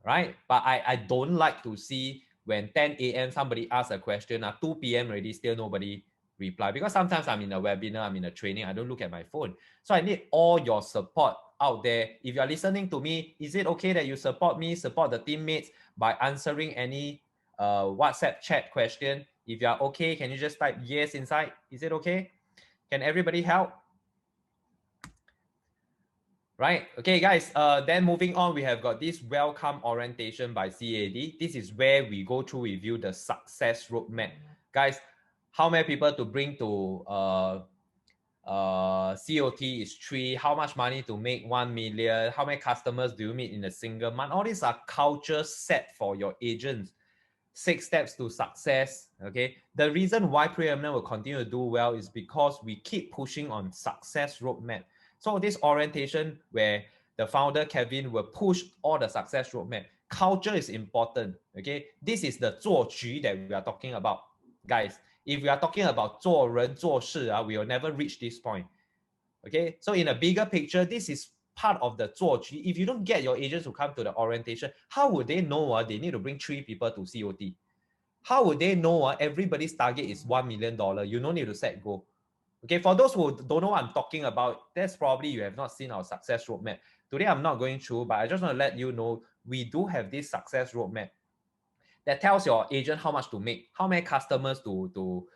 right? But I don't like to see when 10 a.m. somebody asks a question, 2 p.m. already, still nobody reply, because sometimes I'm in a webinar, I'm in a training, I don't look at my phone. So I need all your support out there. If you're listening to me, is it okay that you support me, support the teammates by answering any WhatsApp chat question? If you're okay, can you just type yes inside? Is it okay? Can everybody help? Right. Okay, guys. Then moving on, we have got this welcome orientation by CAD. This is where we go through with you the success roadmap. Guys, how many people to bring to COT is 3, how much money to make 1 million, how many customers do you meet in a single month? All these are culture set for your agents. 6 steps to success. Okay. The reason why Preeminent will continue to do well is because we keep pushing on success roadmap. So this orientation where the founder Kevin will push all the success roadmap. Culture is important. Okay. This is the 做局 that we are talking about. Guys, if we are talking about 做人做事, we will never reach this point. Okay. So in a bigger picture, this is part of the 做局. If you don't get your agents to come to the orientation, how would they know they need to bring 3 people to COT? How would they know everybody's target is $1 million? You don't need to set goal. Okay, for those who don't know what I'm talking about, that's probably you have not seen our success roadmap. Today, I'm not going through, but I just want to let you know, we do have this success roadmap that tells your agent how much to make, how many customers to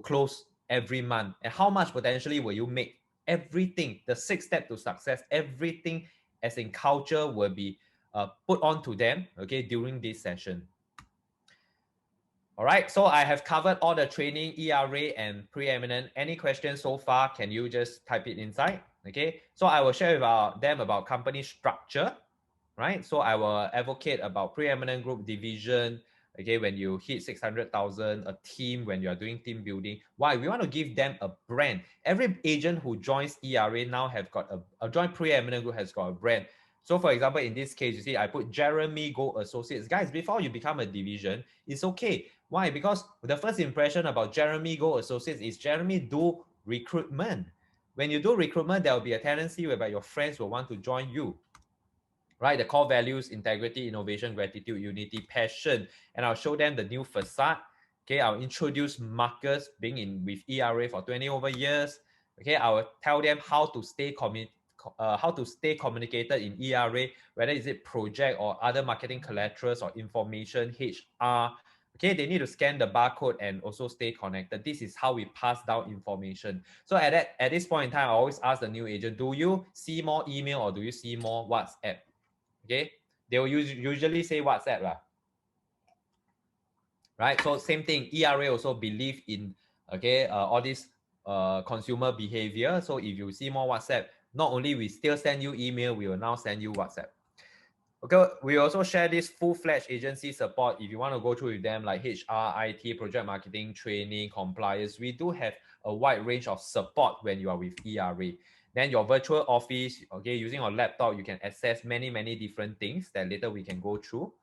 close every month, and how much potentially will you make. Everything, the 6 steps to success, everything as in culture will be put on to them, okay, during this session. All right, so I have covered all the training, ERA and Preeminent. Any questions so far? Can you just type it inside? Okay, so I will share with them about company structure, right? So I will advocate about Preeminent Group division. Okay, when you hit 600,000, a team, when you are doing team building. Why? We want to give them a brand. Every agent who joins ERA now have got a joint Preeminent Group has got a brand. So for example, in this case, you see, I put Jeremy Go Associates. Guys, before you become a division, it's okay. Why? Because the first impression about Jeremy Go Associates is Jeremy do recruitment. When you do recruitment, there will be a tendency whereby your friends will want to join you. Right? The core values, integrity, innovation, gratitude, unity, passion. And I'll show them the new facade. Okay, I'll introduce Marcus being in with ERA for 20 over years. Okay, I will tell them how to stay communicated in ERA, whether is it project or other marketing collaterals or information, HR. Okay, they need to scan the barcode and also stay connected. This is how we pass down information. So at this point in time, I always ask the new agent, do you see more email or do you see more WhatsApp? Okay, they will usually say WhatsApp lah. Right, so same thing, ERA also believe in all this consumer behavior. So if you see more WhatsApp, not only we still send you email, we will now send you WhatsApp. Okay, we also share this full-fledged agency support. If you want to go through with them like HR, IT, project marketing, training, compliance, we do have a wide range of support when you are with ERA. Then your virtual office, okay, using your laptop, you can access many different things that later we can go through.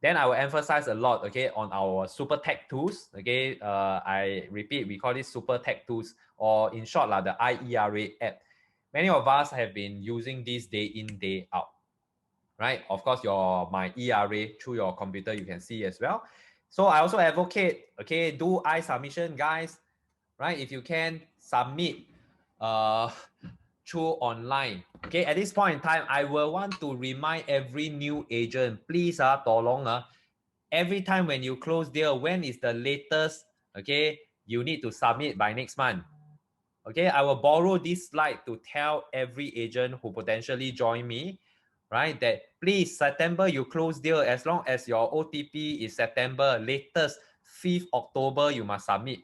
Then I will emphasize a lot, okay, on our super tech tools. Okay, I repeat, we call this super tech tools, or in short, the iERA app. Many of us have been using this day in, day out. Right? Of course, my ERA through your computer, you can see as well. So I also advocate, okay, do submission, guys, right? If you can submit through online. Okay, at this point in time, I will want to remind every new agent, please, tolong, every time when you close deal, when is the latest, okay, you need to submit by next month. Okay, I will borrow this slide to tell every agent who potentially join me, right, that please, September you close deal, as long as your OTP is September, latest 5th October, you must submit.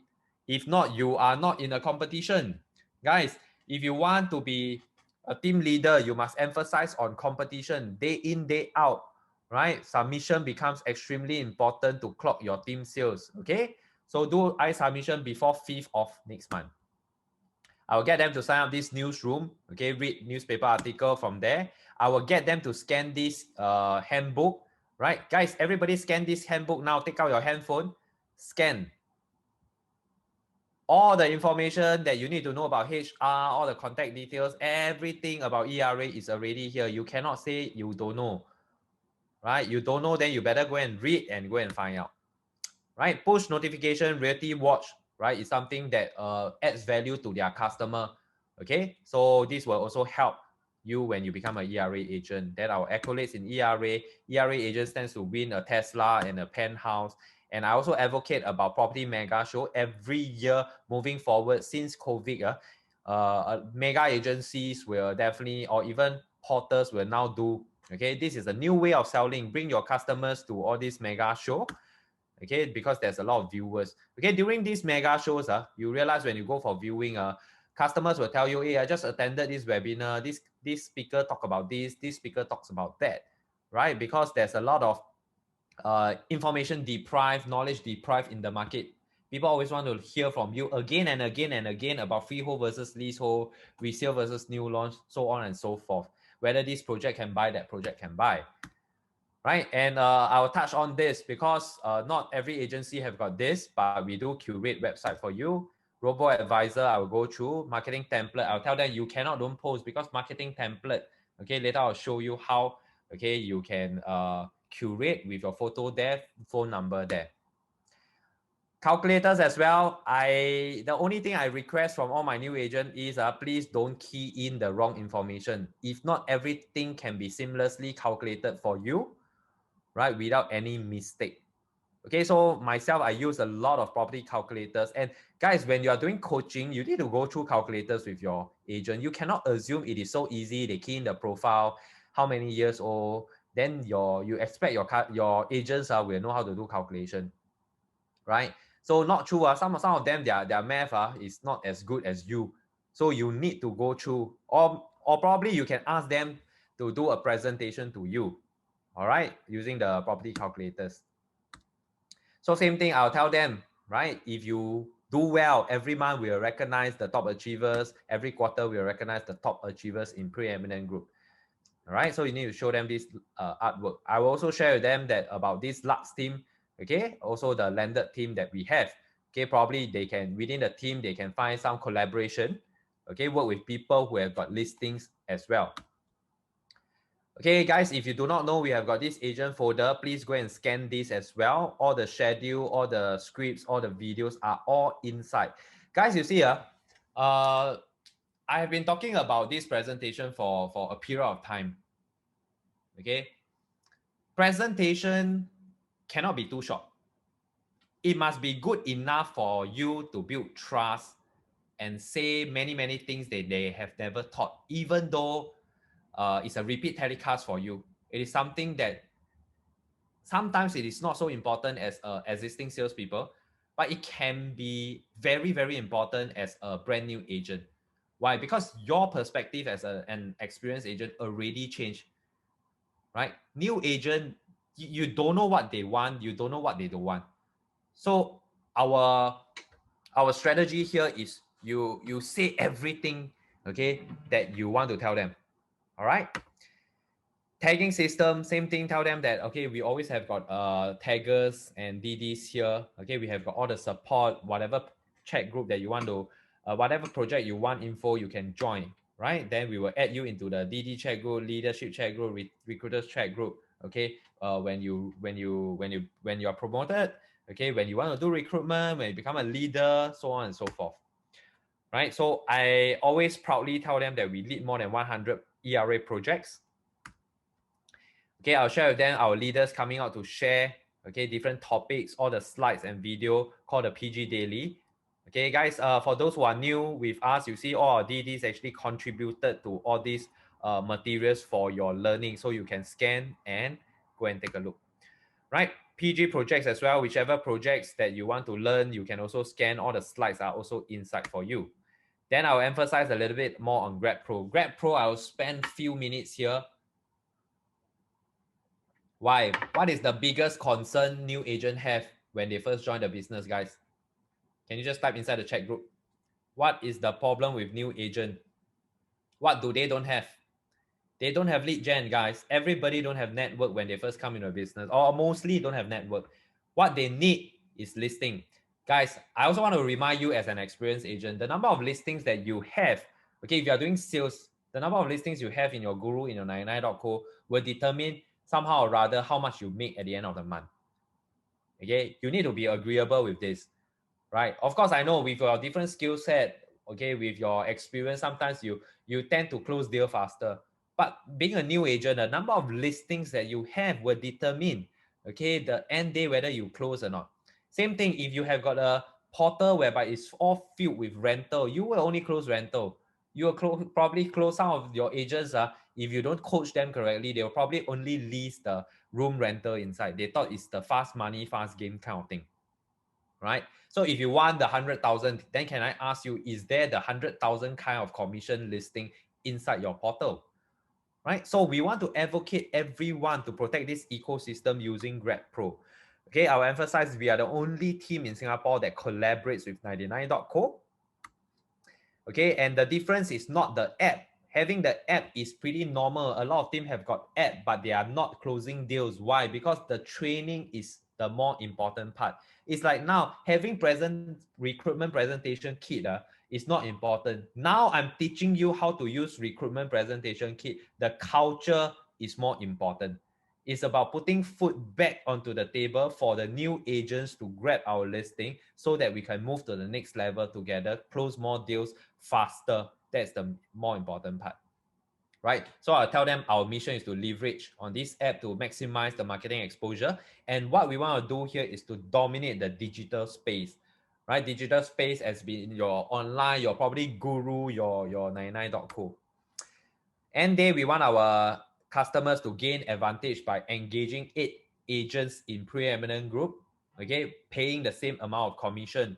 If not, you are not in a competition. Guys, if you want to be a team leader, you must emphasize on competition day in, day out, right? Submission becomes extremely important to clock your team sales, okay? So do submission before 5th of next month. I will get them to sign up this newsroom, okay, read newspaper article from there. I will get them to scan this handbook, right? Guys, everybody scan this handbook now. Take out your handphone, scan. All the information that you need to know about HR, all the contact details, everything about ERA is already here. You cannot say you don't know, right? You don't know, then you better go and read and go and find out, right? Push notification, reality watch, right, is something that adds value to their customer, okay? So this will also help you when you become an ERA agent. Then our accolades in ERA agents tends to win a Tesla and a penthouse. And I also advocate about property mega show every year moving forward since COVID. Mega agencies will definitely, or even porters will now do, okay? This is a new way of selling. Bring your customers to all these mega show, okay, because there's a lot of viewers. Okay, during these mega shows, you realize when you go for viewing, customers will tell you, hey, I just attended this webinar, this speaker talk about this speaker talks about that, right? Because there's a lot of information deprived, knowledge deprived in the market. People always want to hear from you again and again and again about freehold versus leasehold, resale versus new launch, so on and so forth. Whether this project can buy, that project can buy, right? And I will touch on this because not every agency have got this, but we do curate website for you. Robo advisor, I will go through. Marketing template, I'll tell them you cannot don't post because marketing template, okay, later I'll show you how, okay, you can curate with your photo there, phone number there. Calculators as well. The only thing I request from all my new agents is please don't key in the wrong information. If not, everything can be seamlessly calculated for you, right, without any mistake. Okay, so myself, I use a lot of property calculators. And guys, when you are doing coaching, you need to go through calculators with your agent. You cannot assume it is so easy. They key in the profile, how many years old, then you expect your agents will know how to do calculation, right? So not true. Some of them, their math is not as good as you. So you need to go through, or probably you can ask them to do a presentation to you, all right, using the property calculators. So same thing, I'll tell them, right? If you do well, every month we'll recognize the top achievers. Every quarter we'll recognize the top achievers in Preeminent Group. All right, so you need to show them this artwork. I will also share with them that about this Lux team, okay? Also the landed team that we have. Okay, probably they can, within the team, they can find some collaboration, okay? Work with people who have got listings as well. Okay, guys, if you do not know, we have got this agent folder. Please go and scan this as well. All the schedule, all the scripts, all the videos are all inside. Guys, you see, I have been talking about this presentation for a period of time. Okay, presentation cannot be too short. It must be good enough for you to build trust and say many things that they have never taught, even though it's a repeat telecast for you. It is something that sometimes it is not so important as existing salespeople, but it can be very important as a brand new agent. Why? Because your perspective as an experienced agent already changed, right? New agent, you don't know what they want, you don't know what they don't want. So our strategy here is you say everything, okay, that you want to tell them. All right. Tagging system, same thing. Tell them that, okay, we always have got taggers and DDs here. Okay, we have got all the support, whatever chat group that you want to, whatever project you want info, you can join, right? Then we will add you into the DD chat group, leadership chat group, recruiters chat group. Okay, when you are promoted, okay, when you want to do recruitment, when you become a leader, so on and so forth, right? So I always proudly tell them that we lead more than 100 ERA projects. Okay, I'll share with them our leaders coming out to share, okay, different topics, all the slides and video called the PG Daily. Okay, guys, for those who are new with us, you see all our DDs actually contributed to all these materials for your learning. So you can scan and go and take a look, right? PG projects as well, whichever projects that you want to learn, you can also scan. All the slides are also inside for you. Then I'll emphasize a little bit more on Grad Pro. Grad Pro, I'll spend few minutes here. Why? What is the biggest concern new agent have when they first join the business, guys? Can you just type inside the chat group? What is the problem with new agent? What do they don't have? They don't have lead gen, guys. Everybody don't have network when they first come into a business, or mostly don't have network. What they need is listing. Guys, I also want to remind you as an experienced agent, the number of listings that you have, okay, if you are doing sales, the number of listings you have in your guru, in your 99.co will determine somehow or rather how much you make at the end of the month. Okay, you need to be agreeable with this, right? Of course, I know with your different skill set, okay, with your experience, sometimes you tend to close deal faster. But being a new agent, the number of listings that you have will determine, okay, the end day whether you close or not. Same thing if you have got a portal whereby it's all filled with rental, you will only close rental. You will probably close some of your agents. If you don't coach them correctly, they will probably only lease the room rental inside. They thought it's the fast money, fast game kind of thing, right? So if you want the 100,000, then can I ask you, is there the 100,000 kind of commission listing inside your portal, right? So we want to advocate everyone to protect this ecosystem using Grab Pro. Okay, I'll emphasize we are the only team in Singapore that collaborates with 99.co. Okay, and the difference is not the app. Having the app is pretty normal. A lot of teams have got app, but they are not closing deals. Why? Because the training is the more important part. It's like now having recruitment presentation kit is not important. Now I'm teaching you how to use recruitment presentation kit. The culture is more important. It's about putting food back onto the table for the new agents to grab our listing so that we can move to the next level together, close more deals faster. That's the more important part, right? So I'll tell them our mission is to leverage on this app to maximize the marketing exposure. And what we want to do here is to dominate the digital space, right? Digital space has been your online, your probably guru, your 99.co. And then we want our customers to gain advantage by engaging 8 agents in Preeminent Group, okay, paying the same amount of commission,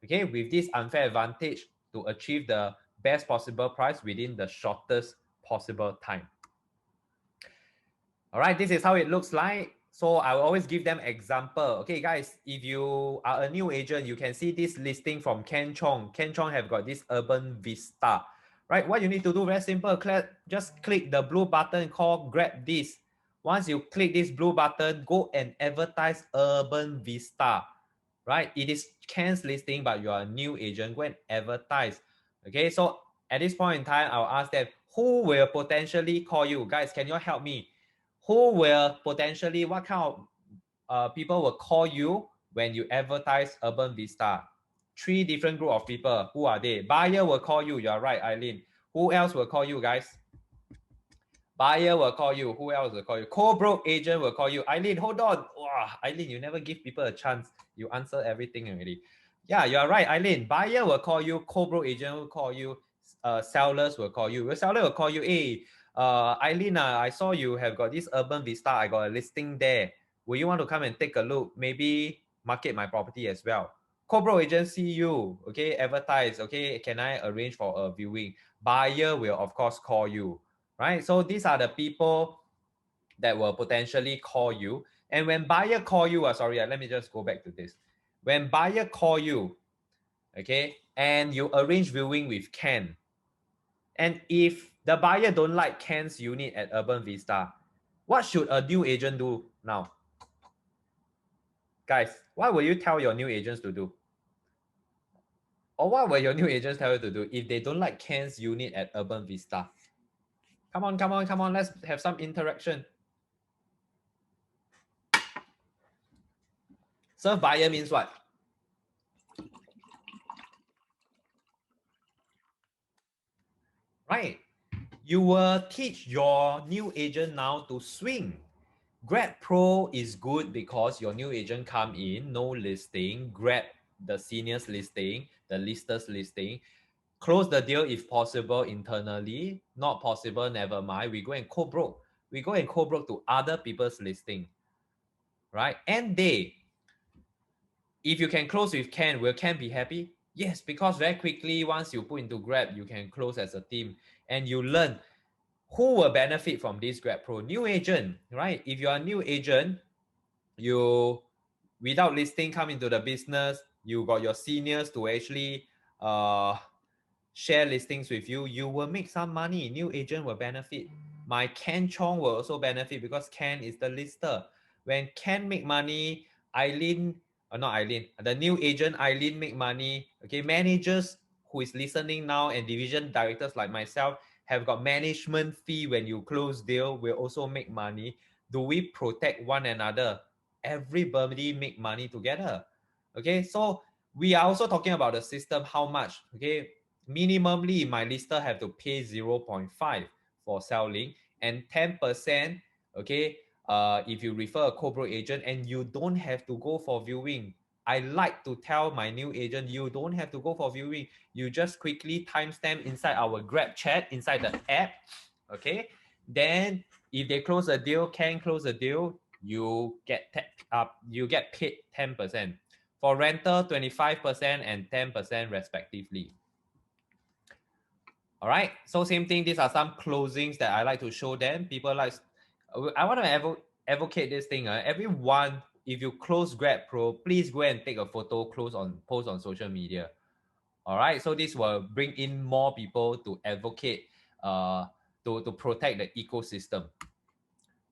okay, with this unfair advantage to achieve the best possible price within the shortest possible time. All right, this is how it looks like. So I will always give them example. Okay, guys, if you are a new agent, you can see this listing from Ken Chong. Ken Chong have got this urban vista, right? What you need to do, very simple. Just click the blue button called grab this. Once you click this blue button, go and advertise urban vista, right? It is Ken's listing, but you are a new agent. Go and advertise. Okay, so at this point in time, I'll ask them, who will potentially call you? Guys, can you help me? Who will potentially, what kind of people will call you when you advertise Urban Vista? 3 different group of people. Who are they? Buyer will call you. You're right, Eileen. Who else will call you, guys? Buyer will call you. Who else will call you? Co-broke agent will call you. Eileen, hold on. Wow, Eileen, you never give people a chance. You answer everything already. Yeah, you're right, Eileen. Buyer will call you. Co-broke agent will call you. Sellers will call you. Your seller will call you. Hey, Eileen, I saw you have got this Urban Vista. I got a listing there. Will you want to come and take a look? Maybe market my property as well. Co-broke agent see you. Okay, advertise. Okay, can I arrange for a viewing? Buyer will of course call you. Right? So these are the people that will potentially call you. And when buyer call you, sorry, let me just go back to this. When buyer call you, okay, and you arrange viewing with Ken, and if the buyer don't like Ken's unit at Urban Vista, what should a new agent do now? Guys, what will you tell your new agents to do? Or what will your new agents tell you to do if they don't like Ken's unit at Urban Vista? Come on, come on, come on. Let's have some interaction. Serve buyer means what? Right. You will teach your new agent now to swing. Grab Pro is good because your new agent come in, no listing, grab the seniors listing, the listers listing, close the deal if possible internally, not possible, never mind. We go and co-broke. We go and co-broke to other people's listing, right? And if you can close with Ken, will Ken be happy? Yes, because very quickly, once you put into Grab, you can close as a team and you learn who will benefit from this Grab Pro. New agent, right? If you're a new agent, you without listing come into the business, you got your seniors to actually share listings with you, you will make some money. New agent will benefit. My Ken Chong will also benefit because Ken is the lister. When Ken make money, Eileen, not Eileen, the new agent Eileen make money. Okay, managers who is listening now and division directors like myself have got management fee when you close deal, will also make money. Do we protect one another? Everybody make money together. Okay, so we are also talking about the system, how much. Okay, minimally my lister have to pay 0.5 for selling and 10%. Okay, if you refer a co-broke agent and you don't have to go for viewing. I like to tell my new agent, you don't have to go for viewing. You just quickly timestamp inside our Grab chat, inside the app. Okay, then if they close a deal, can close a deal, you get paid 10%. For rental, 25% and 10% respectively. All right, so same thing. These are some closings that I like to show them. People like, I want to advocate this thing. Everyone, if you close Grab Pro, please go and take a photo, post on social media. All right, so this will bring in more people to advocate, to protect the ecosystem.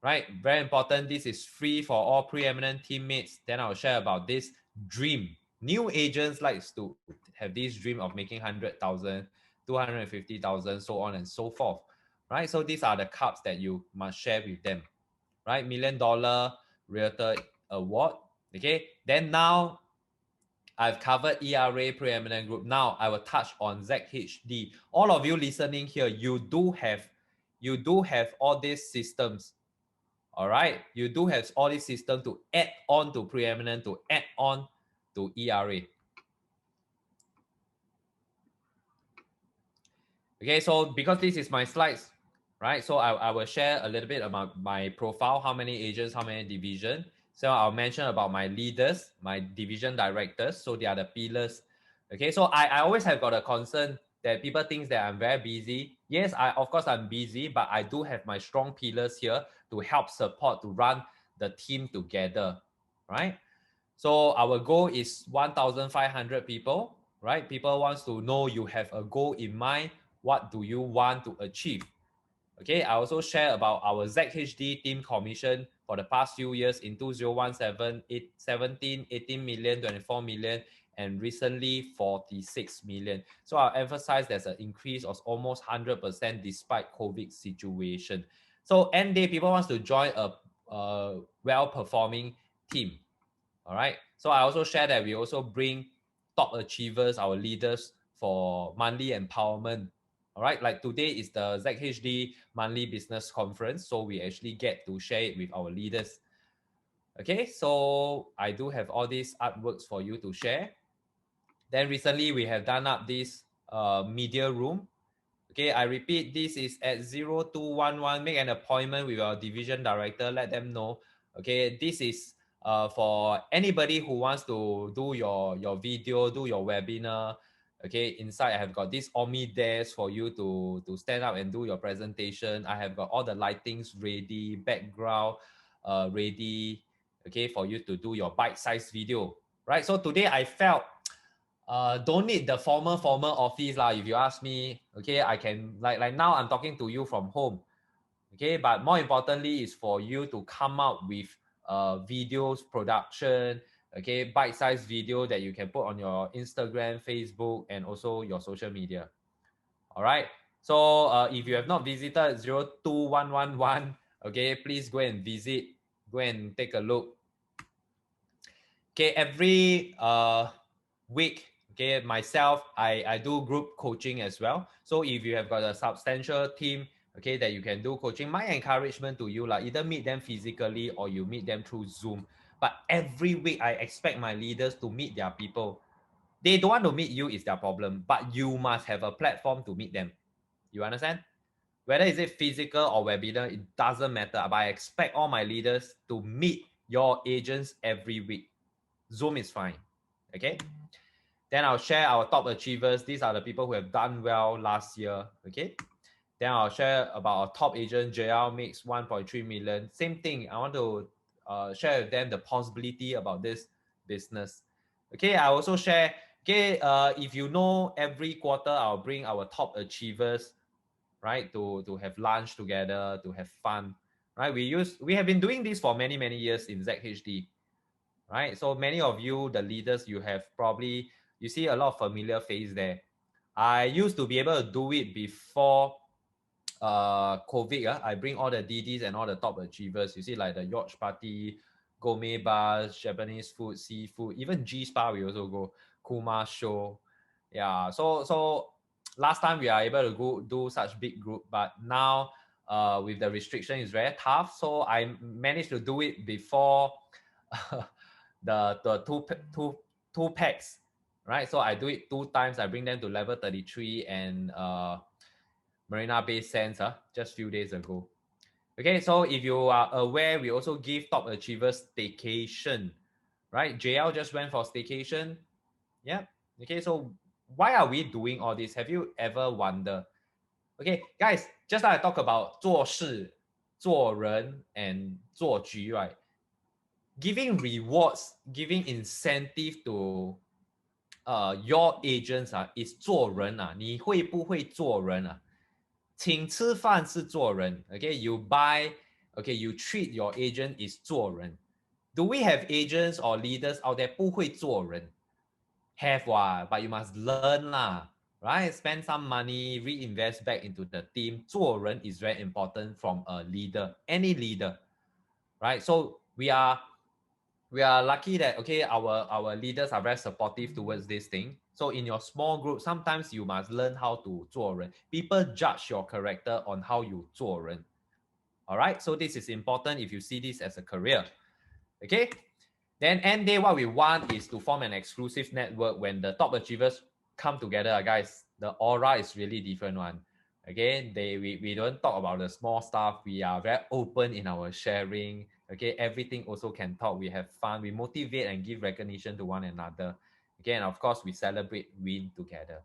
Right, very important. This is free for all preeminent teammates. Then I'll share about this dream. New agents likes to have this dream of making 100,000, 250,000, so on and so forth. Right, so these are the cups that you must share with them. Right, $1 million realtor award. Okay, then now I've covered ERA, Preeminent Group. Now I will touch on ZHD. All of you listening here, you do have all these systems. All right, you do have all these systems to add on to Preeminent, to add on to ERA. Okay, so because this is my slides, right? So I will share a little bit about my profile, how many agents, how many division. So I'll mention about my leaders, my division directors. So they are the pillars. Okay, so I always have got a concern that people think that I'm very busy. Yes, of course I'm busy, but I do have my strong pillars here to help support, to run the team together, right? So our goal is 1,500 people, right? People wants to know you have a goal in mind. What do you want to achieve? Okay, I also share about our ZHD team commission for the past few years in 2017, 17, 18 million, 24 million, and recently 46 million. So I'll emphasize there's an increase of almost 100% despite COVID situation. So end day, people wants to join a well-performing team. All right. So I also share that we also bring top achievers, our leaders, for monthly empowerment. All right. Like today is the ZHD monthly business conference. So we actually get to share it with our leaders. Okay. So I do have all these artworks for you to share. Then recently we have done up this media room. Okay, I repeat, this is at 0211. Make an appointment with your division director. Let them know. Okay, this is for anybody who wants to do your video, do your webinar. Okay, inside I have got this Omni desk for you to stand up and do your presentation. I have got all the lightings ready, background ready. Okay, for you to do your bite-sized video. Right. So today I felt don't need the formal office lah. If you ask me, okay, I can like now I'm talking to you from home, okay. But more importantly is for you to come out with videos production, okay, bite-sized video that you can put on your Instagram, Facebook, and also your social media. All right. So if you have not visited 02111, okay, please go and visit, go and take a look. Okay, every week, okay, myself, I do group coaching as well. So if you have got a substantial team, okay, that you can do coaching, my encouragement to you, like either meet them physically or you meet them through Zoom. But every week, I expect my leaders to meet their people. They don't want to meet you is their problem, but you must have a platform to meet them. You understand? Whether is it physical or webinar, it doesn't matter. But I expect all my leaders to meet your agents every week. Zoom is fine. Okay. Then I'll share our top achievers. These are the people who have done well last year. Okay. Then I'll share about our top agent. JL makes 1.3 million. Same thing. I want to share with them the possibility about this business. Okay, I also share, okay, if you know, every quarter I'll bring our top achievers, right, to have lunch together, to have fun, right? We have been doing this for many years in ZHD, right? So many of you, the leaders, you have probably, you see a lot of familiar face there. I used to be able to do it before COVID. I bring all the DDs and all the top achievers. You see, like the yacht party, gourmet bars, Japanese food, seafood, even G Spa we also go, Kuma show. Yeah, so last time we are able to go do such big group, but now with the restriction is very tough. So I managed to do it before the two packs, right? So I do it 2 times. I bring them to level 33 and Marina Bay Sands, just few days ago. Okay, so if you are aware, we also give top achievers staycation, right? JL just went for staycation. Yeah. Okay, so why are we doing all this? Have you ever wondered? Okay, guys, just like I talk about 做事, 做人, and 做局, right? Giving rewards, giving incentive to your agents is 做人你会不会做人请吃饭是做人 okay, you buy, okay, you treat your agent is 做人 Do we have agents or leaders out there 不会做人 Have but you must learn right? Spend some money, reinvest back into the team 做人 is very important from a leader, any leader, right? So we are lucky that, okay, our leaders are very supportive towards this thing. So in your small group, sometimes you must learn how to 做人 People judge your character on how you 做人 All right, so this is important if you see this as a career. Okay, then end day, what we want is to form an exclusive network. When the top achievers come together, guys, the aura is really different one. Okay, we don't talk about the small stuff. We are very open in our sharing. Okay, everything also can talk. We have fun. We motivate and give recognition to one another. Okay, and of course, we celebrate win together.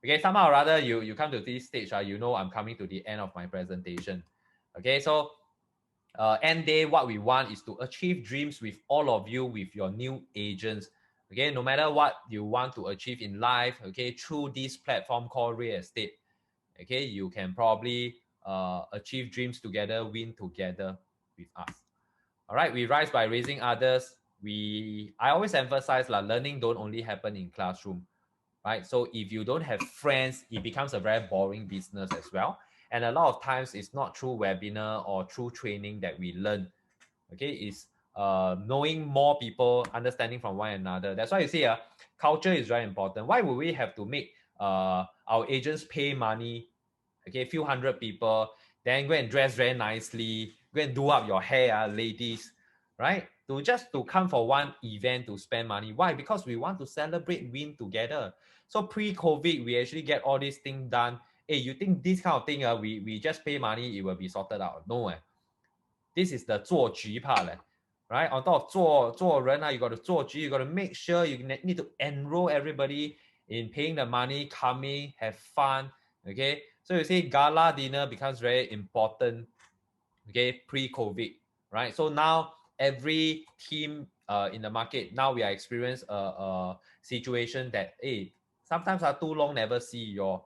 Okay, somehow or other, you come to this stage, you know I'm coming to the end of my presentation. Okay, so end day, what we want is to achieve dreams with all of you, with your new agents. Okay, no matter what you want to achieve in life, okay, through this platform called real estate, okay, you can probably achieve dreams together, win together with us. All right, we rise by raising others. I always emphasize learning don't only happen in classroom, right? So if you don't have friends, it becomes a very boring business as well. And a lot of times it's not through webinar or through training that we learn. Okay, it's knowing more people, understanding from one another. That's why you see culture is very important. Why would we have to make our agents pay money, okay, a few hundred people, then go and dress very nicely, go and do up your hair, ladies, right? To come for one event to spend money. Why? Because we want to celebrate win together. So pre-COVID, we actually get all these things done. Hey, you think this kind of thing, we just pay money, it will be sorted out? No, This is the 做局 part, right? On top of 做人, you got to 做局, you got to make sure you need to enroll everybody in paying the money, coming, have fun, okay? So you see, gala dinner becomes very important, okay, pre-COVID, right? So now every team in the market, now we are experiencing a situation that, hey, sometimes too long never see your,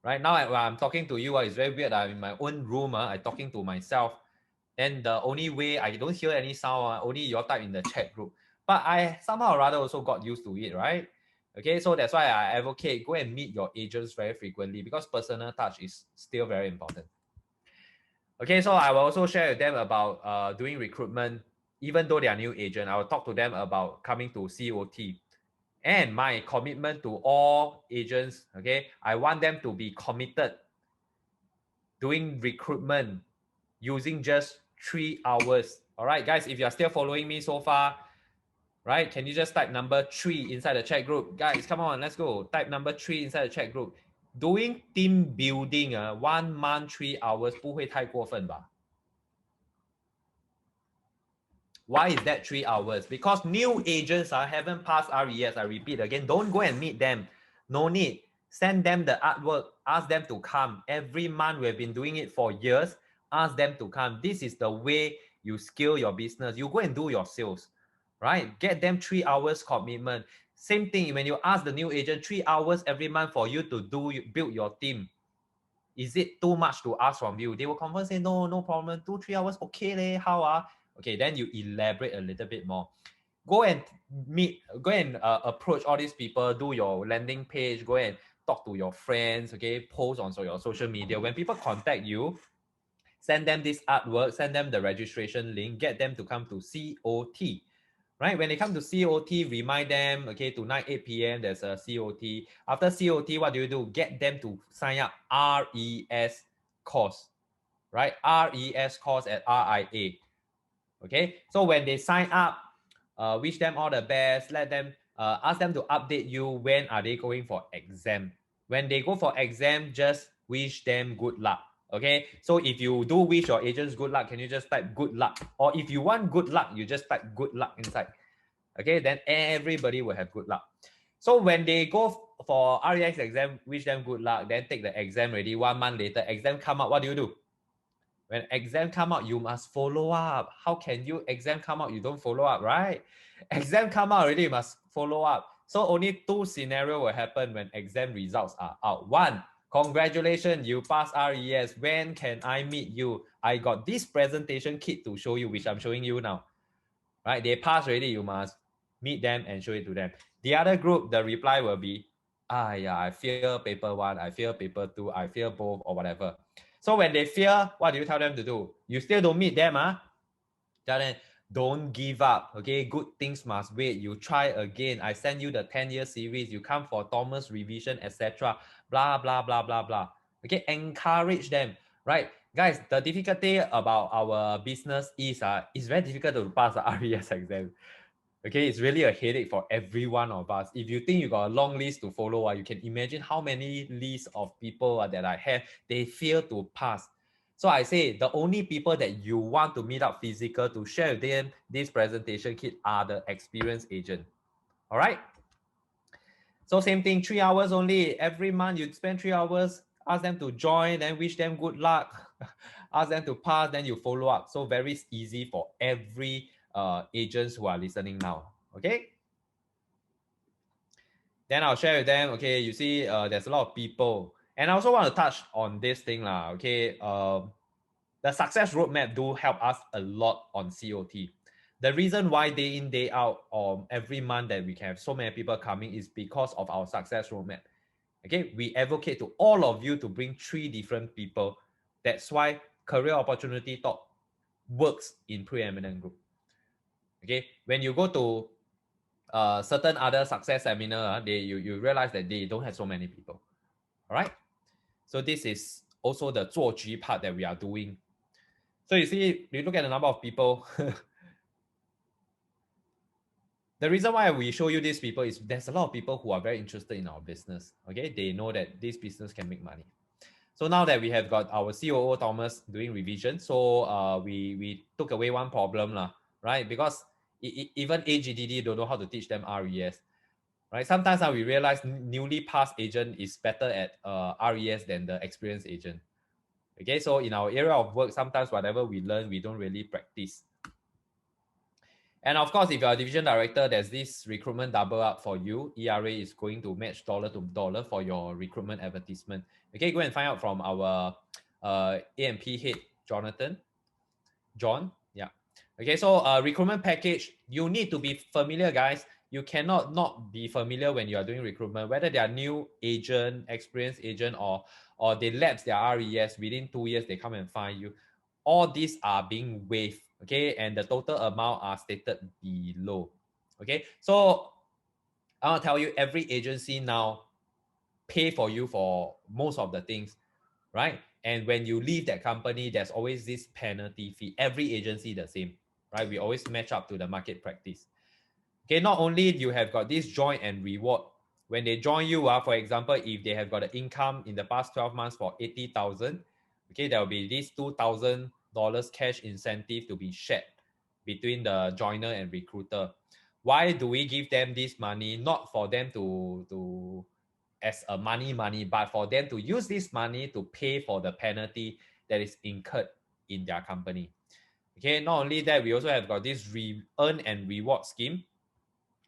right? Now when I'm talking to you, it's very weird. I'm in my own room, I'm talking to myself. Then the only way I don't hear any sound, only your type in the chat group. But I somehow or rather also got used to it, right? Okay, so that's why I advocate go and meet your agents very frequently because personal touch is still very important. Okay, so I will also share with them about doing recruitment. Even though they are new agent, I will talk to them about coming to COT. And my commitment to all agents, okay, I want them to be committed doing recruitment using just 3 hours. All right, guys, if you're still following me so far, right, can you just type number 3 inside the chat group? Guys, come on, let's go. Type number 3 inside the chat group. Doing team building, 1 month, 3 hours, 不会太过分吧? Why is that 3 hours? Because new agents haven't passed RES. I repeat again, don't go and meet them. No need. Send them the artwork. Ask them to come. Every month, we've been doing it for years. Ask them to come. This is the way you scale your business. You go and do your sales, right? Get them 3 hours commitment. Same thing, when you ask the new agent 3 hours every month for you to build your team, is it too much to ask from you? They will confirm say, no, no problem, 2-3 hours, okay leh, how? Okay, then you elaborate a little bit more. Go and approach all these people, do your landing page, go and talk to your friends, okay, post on your social media. When people contact you, send them this artwork, send them the registration link, get them to come to COT. Right? When they come to COT, remind them, okay, tonight 8 p.m. there's a COT. After COT, what do? Get them to sign up RES course, right? RES course at RIA. Okay, so when they sign up, wish them all the best. Let them ask them to update you when are they going for exam. When they go for exam, just wish them good luck. Okay, so if you do wish your agents good luck, can you just type good luck? Or if you want good luck, you just type good luck inside. Okay, then everybody will have good luck. So when they go for REX exam, wish them good luck, then take the exam ready. 1 month later, exam come out, what do? When exam come out, you must follow up. How can you exam come out, you don't follow up, right? Exam come out already, you must follow up. So only 2 scenarios will happen when exam results are out. 1, congratulations, you passed RES. When can I meet you? I got this presentation kit to show you, which I'm showing you now. Right? They pass already, you must meet them and show it to them. The other group, the reply will be, yeah, I fear paper 1, I fear paper 2, I fear both, or whatever. So when they fear, what do you tell them to do? You still don't meet them, Tell them, don't give up, okay? Good things must wait. You try again. I send you the 10-year series. You come for Thomas revision, etc. Blah, blah, blah, blah, blah. Okay, encourage them, right? Guys, the difficulty about our business is it's very difficult to pass the RES exam. Okay, it's really a headache for every one of us. If you think you got a long list to follow, you can imagine how many lists of people that I have, they fail to pass. So I say the only people that you want to meet up physical to share with them this presentation kit are the experienced agent. All right. So same thing, 3 hours only. Every month you spend 3 hours, ask them to join, then wish them good luck, ask them to pass, then you follow up. So very easy for every agents who are listening now. Okay. Then I'll share with them, okay, you see, there's a lot of people. And I also want to touch on this thing, okay. The success roadmap do help us a lot on COT. The reason why day in, day out, every month that we can have so many people coming is because of our success roadmap. Okay, we advocate to all of you to bring 3 different people. That's why career opportunity talk works in Preeminent Group. Okay, when you go to certain other success seminar, you realize that they don't have so many people. All right. So this is also the 做局 part that we are doing. So you see, you look at the number of people. The reason why we show you these people is there's a lot of people who are very interested in our business. Okay, they know that this business can make money. So now that we have got our COO Thomas doing revision, so we took away one problem, right? Because even AGDD don't know how to teach them RES. Right? Sometimes we realize newly passed agent is better at RES than the experienced agent. Okay, so in our area of work, sometimes whatever we learn, we don't really practice. And of course, if you're a division director, there's this recruitment double up for you. ERA is going to match dollar to dollar for your recruitment advertisement. Okay, go and find out from our A&P head, John. Yeah. Okay, so recruitment package, you need to be familiar, guys. You cannot not be familiar when you are doing recruitment, whether they are new agent, experienced agent, or they lapse their RES within 2 years, they come and find you. All these are being waived, okay, and the total amount are stated below. Okay, so I want to tell you, every agency now pay for you for most of the things, right? And when you leave that company, there's always this penalty fee. Every agency the same, right? We always match up to the market practice. Okay, not only you have got this join and reward, when they join you, for example, if they have got an income in the past 12 months for 80,000, okay, there will be this $2,000 cash incentive to be shared between the joiner and recruiter. Why do we give them this money? Not for them to as a money, but for them to use this money to pay for the penalty that is incurred in their company. Okay, not only that, we also have got this earn and reward scheme.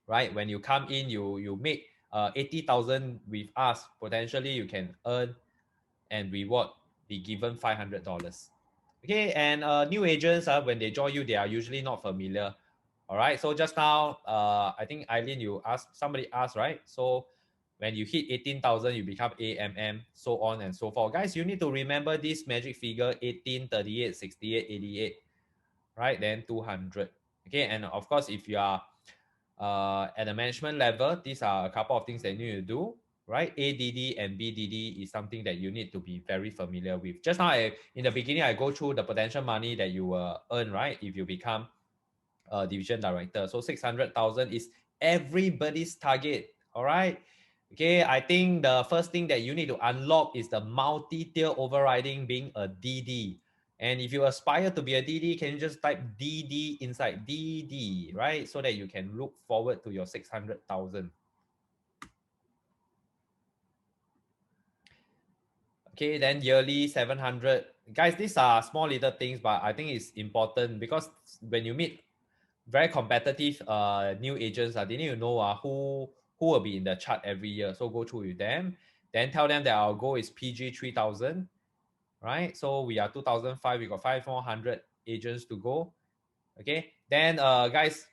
right? When you come in, you make 80,000 with us, potentially you can earn and reward be given $500. Okay, and new agents, when they join you, they are usually not familiar. All right, so just now, I think Eileen, somebody asked, right? So when you hit 18,000, you become AMM, so on and so forth. Guys, you need to remember this magic figure: 18, 38, 68, 88, right? Then 200. Okay, and of course, if you are at the management level, these are a couple of things that you need to do, right? ADD and BDD is something that you need to be very familiar with. Just now, in the beginning, I go through the potential money that you will earn, right? If you become a division director. So 600,000 is everybody's target, all right? Okay, I think the first thing that you need to unlock is the multi-tier overriding being a DD. And if you aspire to be a DD, can you just type DD inside DD, right? So that you can look forward to your 600,000. Okay, then yearly 700. Guys, these are small little things, but I think it's important because when you meet very competitive new agents, they need to know who will be in the chart every year. So go through with them. Then tell them that our goal is PG 3,000, right? So we are 2005, we got 500 agents to go. Okay, then guys,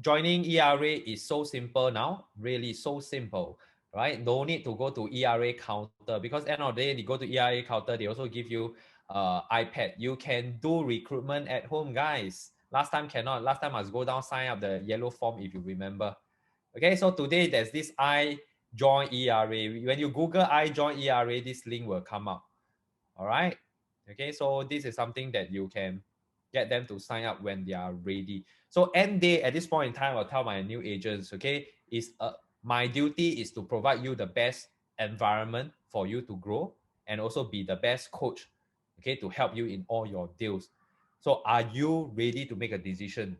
joining ERA is so simple now, really so simple, right? No need to go to ERA counter, because end of the day, you go to ERA counter, they also give you iPad. You can do recruitment at home, guys. Last time cannot. Last time must go down, sign up the yellow form, if you remember. Okay, so today there's this I join ERA. When you Google I join ERA, this link will come up. All right. Okay, so this is something that you can get them to sign up when they are ready. So end day, at this point in time, I'll tell my new agents, okay, my duty is to provide you the best environment for you to grow and also be the best coach, okay, to help you in all your deals. So are you ready to make a decision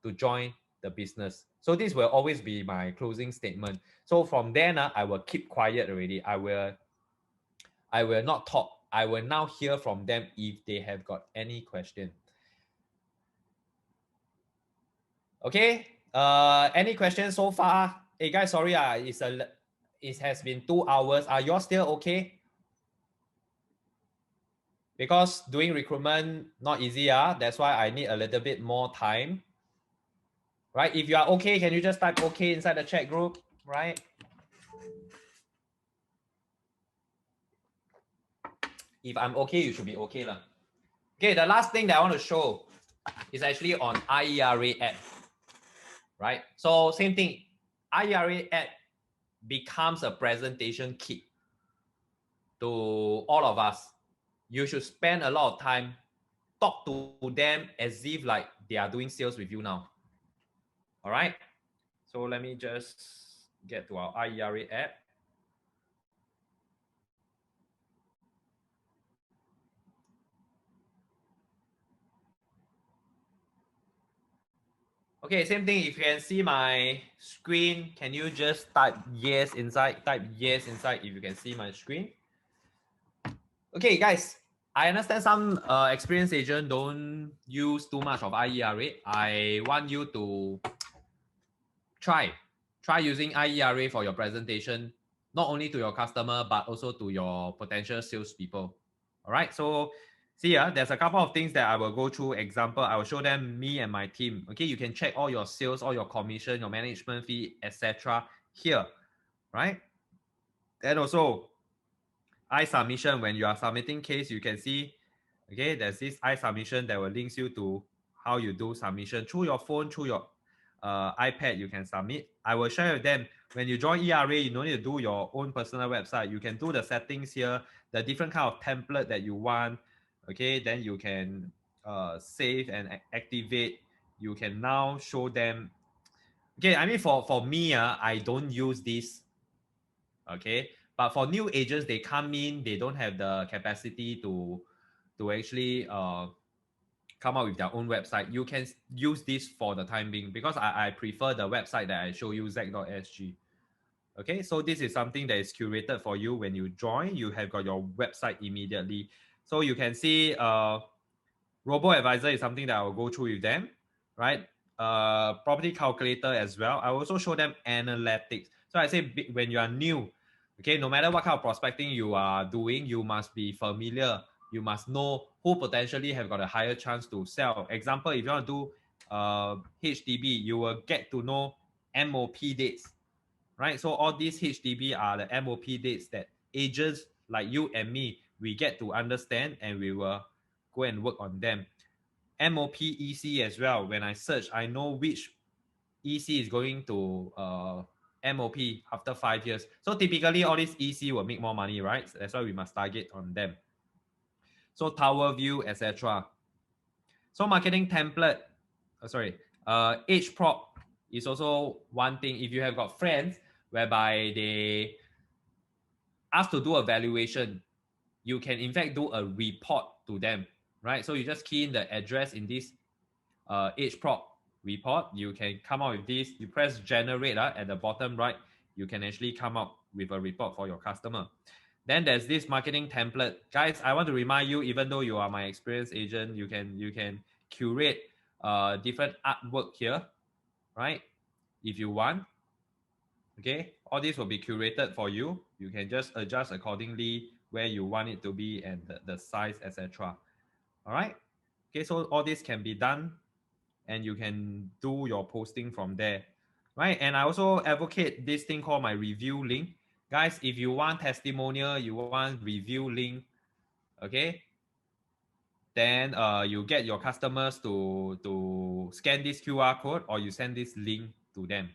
to join the business? So this will always be my closing statement. So from then, I will keep quiet already. I will not talk. I will now hear from them if they have got any question. Okay. Any questions so far? Hey guys, sorry. It has been 2 hours. Are you all still okay? Because doing recruitment not easy. That's why I need a little bit more time. Right? If you are okay, can you just type okay inside the chat group? Right? If I'm okay, you should be okay lah. Okay, the last thing that I want to show is actually on IERA app. Right? So same thing. IERA app becomes a presentation kit to all of us. You should spend a lot of time, talk to them as if like they are doing sales with you now. All right. So let me just get to our IERA app. Okay, same thing. If you can see my screen, can you just type yes inside? Type yes inside if you can see my screen. Okay, guys, I understand some experienced agent don't use too much of IERA. I want you to try using IERA for your presentation, not only to your customer, but also to your potential salespeople. All right, so see, there's a couple of things that I will go through. Example, I will show them me and my team. Okay, you can check all your sales, all your commission, your management fee, etc. here, right? And also, I-submission, when you are submitting case, you can see, okay, there's this I-submission that will links you to how you do submission through your phone, through your iPad, you can submit. I will share with them, when you join ERA, you don't need to do your own personal website. You can do the settings here, the different kind of template that you want. Okay, then you can save and activate. You can now show them. Okay, I mean, for me, I don't use this. Okay, but for new agents, they come in, they don't have the capacity to actually come up with their own website. You can use this for the time being, because I prefer the website that I show you, zac.sg. Okay, so this is something that is curated for you. When you join, you have got your website immediately. So you can see robo advisor is something that I will go through with them, right? property calculator as well. I also show them analytics. So I say when you are new, okay, no matter what kind of prospecting you are doing, you must be familiar. You must know who potentially have got a higher chance to sell. Example, if you want to do HDB, you will get to know MOP dates, right? So all these HDB are the MOP dates that agents like you and me, we get to understand, and we will go and work on them. MOP EC as well. When I search, I know which EC is going to MOP after 5 years. So typically all these EC will make more money, right? So that's why we must target on them. So tower view, etc. So marketing template, age prop is also one thing. If you have got friends whereby they ask to do a valuation, you can in fact do a report to them, right? So you just key in the address in this age prop report. You can come out with this. You press generate at the bottom right. You can actually come up with a report for your customer. Then there's this marketing template. Guys, I want to remind you, even though you are my experienced agent, you can curate different artwork here, right? If you want. Okay, all this will be curated for you. You can just adjust accordingly where you want it to be and the size, etc. All right. Okay, so all this can be done and you can do your posting from there, right? And I also advocate this thing called my review link. Guys, if you want testimonial, you want review link, okay, then you get your customers to scan this QR code or you send this link to them.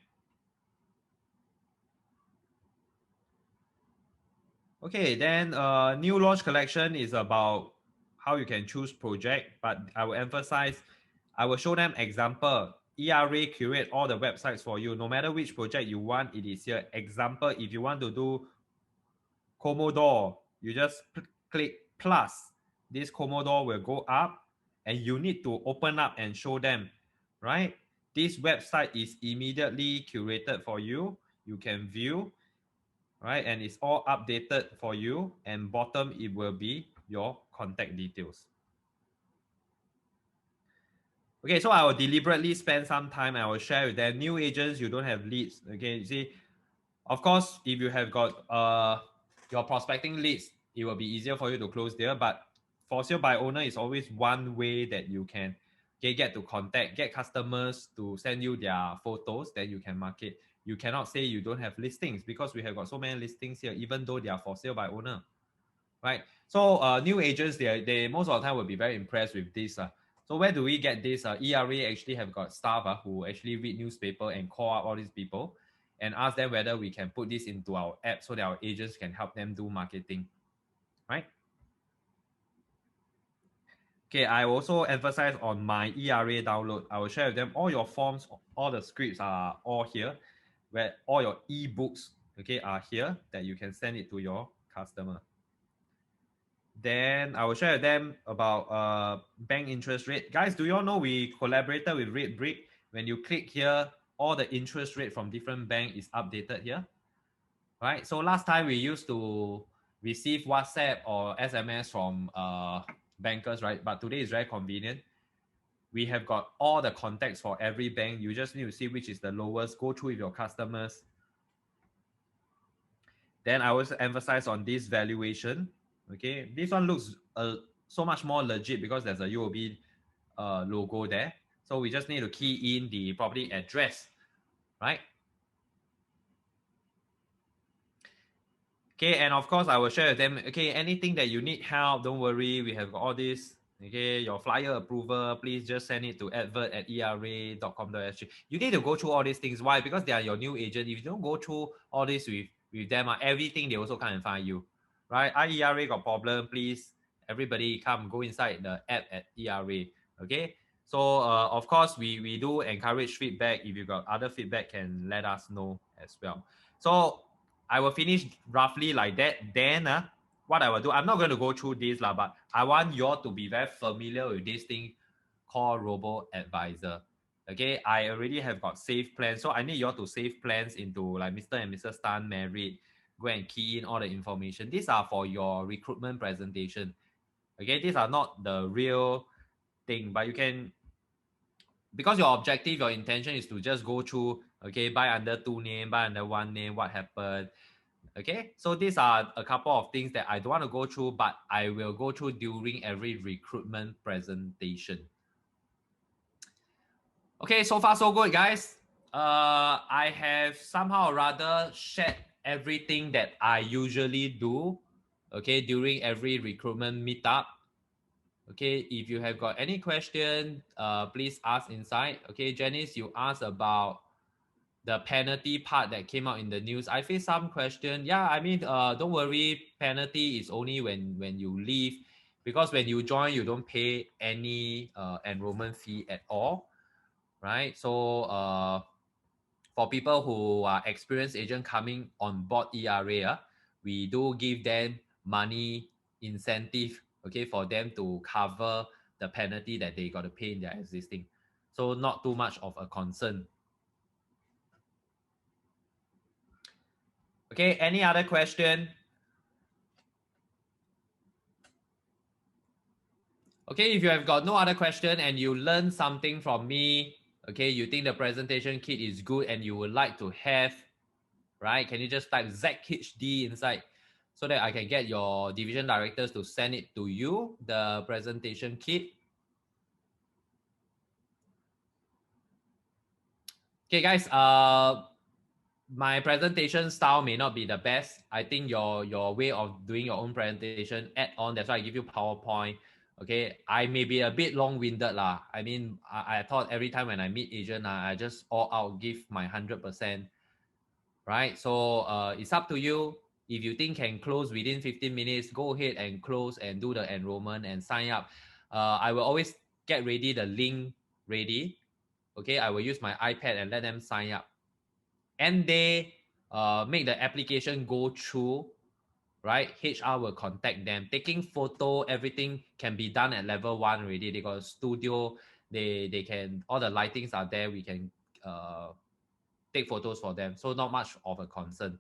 Okay, then new launch collection is about how you can choose project, but I will emphasize, I will show them example. ERA curate all the websites for you. No matter which project you want, it is here. Example, if you want to do Commodore, you just click plus. This Commodore will go up and you need to open up and show them, right? This website is immediately curated for you. You can view, right? And it's all updated for you. And bottom, it will be your contact details. Okay, so I will deliberately spend some time. I will share with them. New agents, you don't have leads. Okay, you see, of course, if you have got your prospecting leads, it will be easier for you to close there. But for sale by owner is always one way that you can get to contact, get customers to send you their photos, then you can market. You cannot say you don't have listings because we have got so many listings here, even though they are for sale by owner, right? So new agents, they most of the time will be very impressed with this. So where do we get this? ERA actually have got staff who actually read newspaper and call out all these people and ask them whether we can put this into our app so that our agents can help them do marketing, right? Okay, I also emphasize on my ERA download. I will share with them all your forms, all the scripts are all here, where all your ebooks, okay, are here that you can send it to your customer. Then I will share with them about bank interest rate. Guys, do you all know we collaborated with Red Brick? When you click here, all the interest rate from different bank is updated here, right? So last time we used to receive WhatsApp or SMS from bankers, right? But today is very convenient. We have got all the contacts for every bank. You just need to see which is the lowest, go through with your customers. Then I always emphasize on this valuation. Okay, this one looks so much more legit because there's a UOB logo there. So we just need to key in the property address, right? Okay, and of course I will share with them, okay, anything that you need help, don't worry, we have all this. Okay, your flyer approval, please just send it to advert@era.com.sg. You need to go through all these things. Why? Because they are your new agent. If you don't go through all this with them, everything they also come and find you, right? ERA got problem, please, everybody come, go inside the app at ERA, okay? So of course, we do encourage feedback. If you got other feedback, can let us know as well. So I will finish roughly like that. Then what I will do, I'm not going to go through this, but I want you all to be very familiar with this thing called robo-advisor. Okay, I already have got save plans. So I need you all to save plans into like Mr. and Mrs. Tan married. Go and key in all the information. These are for your recruitment presentation. Okay, these are not the real thing, but you can because your objective, your intention is to just go through, okay, buy under 2 name, buy under 1 name, what happened. Okay, so these are a couple of things that I don't want to go through, but I will go through during every recruitment presentation. Okay, so far so good, guys. I have somehow or rather shared everything that I usually do, okay, during every recruitment meetup. Okay, if you have got any question, please ask inside. Okay, Janice, you asked about the penalty part that came out in the news. I face some question. Yeah, I mean, don't worry. Penalty is only when you leave, because when you join, you don't pay any enrollment fee at all, right? So for people who are experienced agent coming on board ERA, we do give them money incentive, okay, for them to cover the penalty that they got to pay in their existing. So not too much of a concern. Okay, any other question? Okay, if you have got no other question and you learn something from me, okay, you think the presentation kit is good and you would like to have, right? Can you just type ZHD inside so that I can get your division directors to send it to you, the presentation kit? Okay, guys, my presentation style may not be the best. I think your way of doing your own presentation add on. That's why I give you PowerPoint. Okay, I may be a bit long-winded lah. I mean, I thought every time when I meet agent, I just all out give my 100%. Right? So it's up to you. If you think can close within 15 minutes, go ahead and close and do the enrollment and sign up. I will always get ready the link ready. Okay, I will use my iPad and let them sign up. And they make the application go through, right? HR will contact them. Taking photo, everything can be done at level 1 already. They got a studio. They can, all the lightings are there. We can take photos for them. So not much of a concern.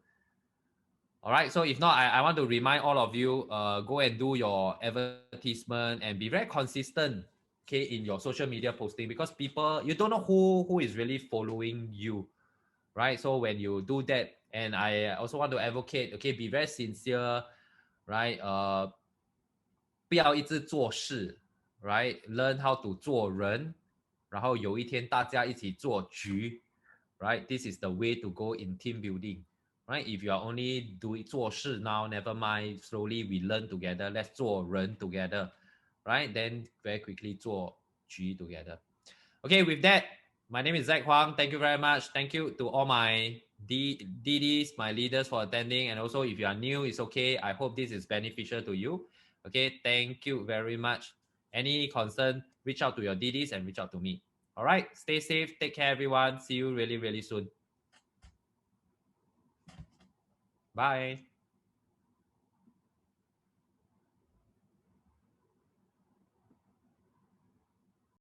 All right. So if not, I want to remind all of you, go and do your advertisement and be very consistent, okay, in your social media posting, because people, you don't know who is really following you, right? So when you do that, and I also want to advocate, okay, be very sincere, right? 不要一直做事 right? Learn how to 做人，然后有一天大家一起做局 right? This is the way to go in team building, right? If you are only doing 做事 now, never mind, slowly we learn together. Let's 做人 together, right? Then very quickly 做局 together. Okay, with that, my name is Zac Huang. Thank you very much. Thank you to all my DDs, my leaders for attending. And also, if you are new, it's okay. I hope this is beneficial to you. Okay, thank you very much. Any concern, reach out to your DDs and reach out to me. All right, stay safe. Take care, everyone. See you really, really soon. Bye.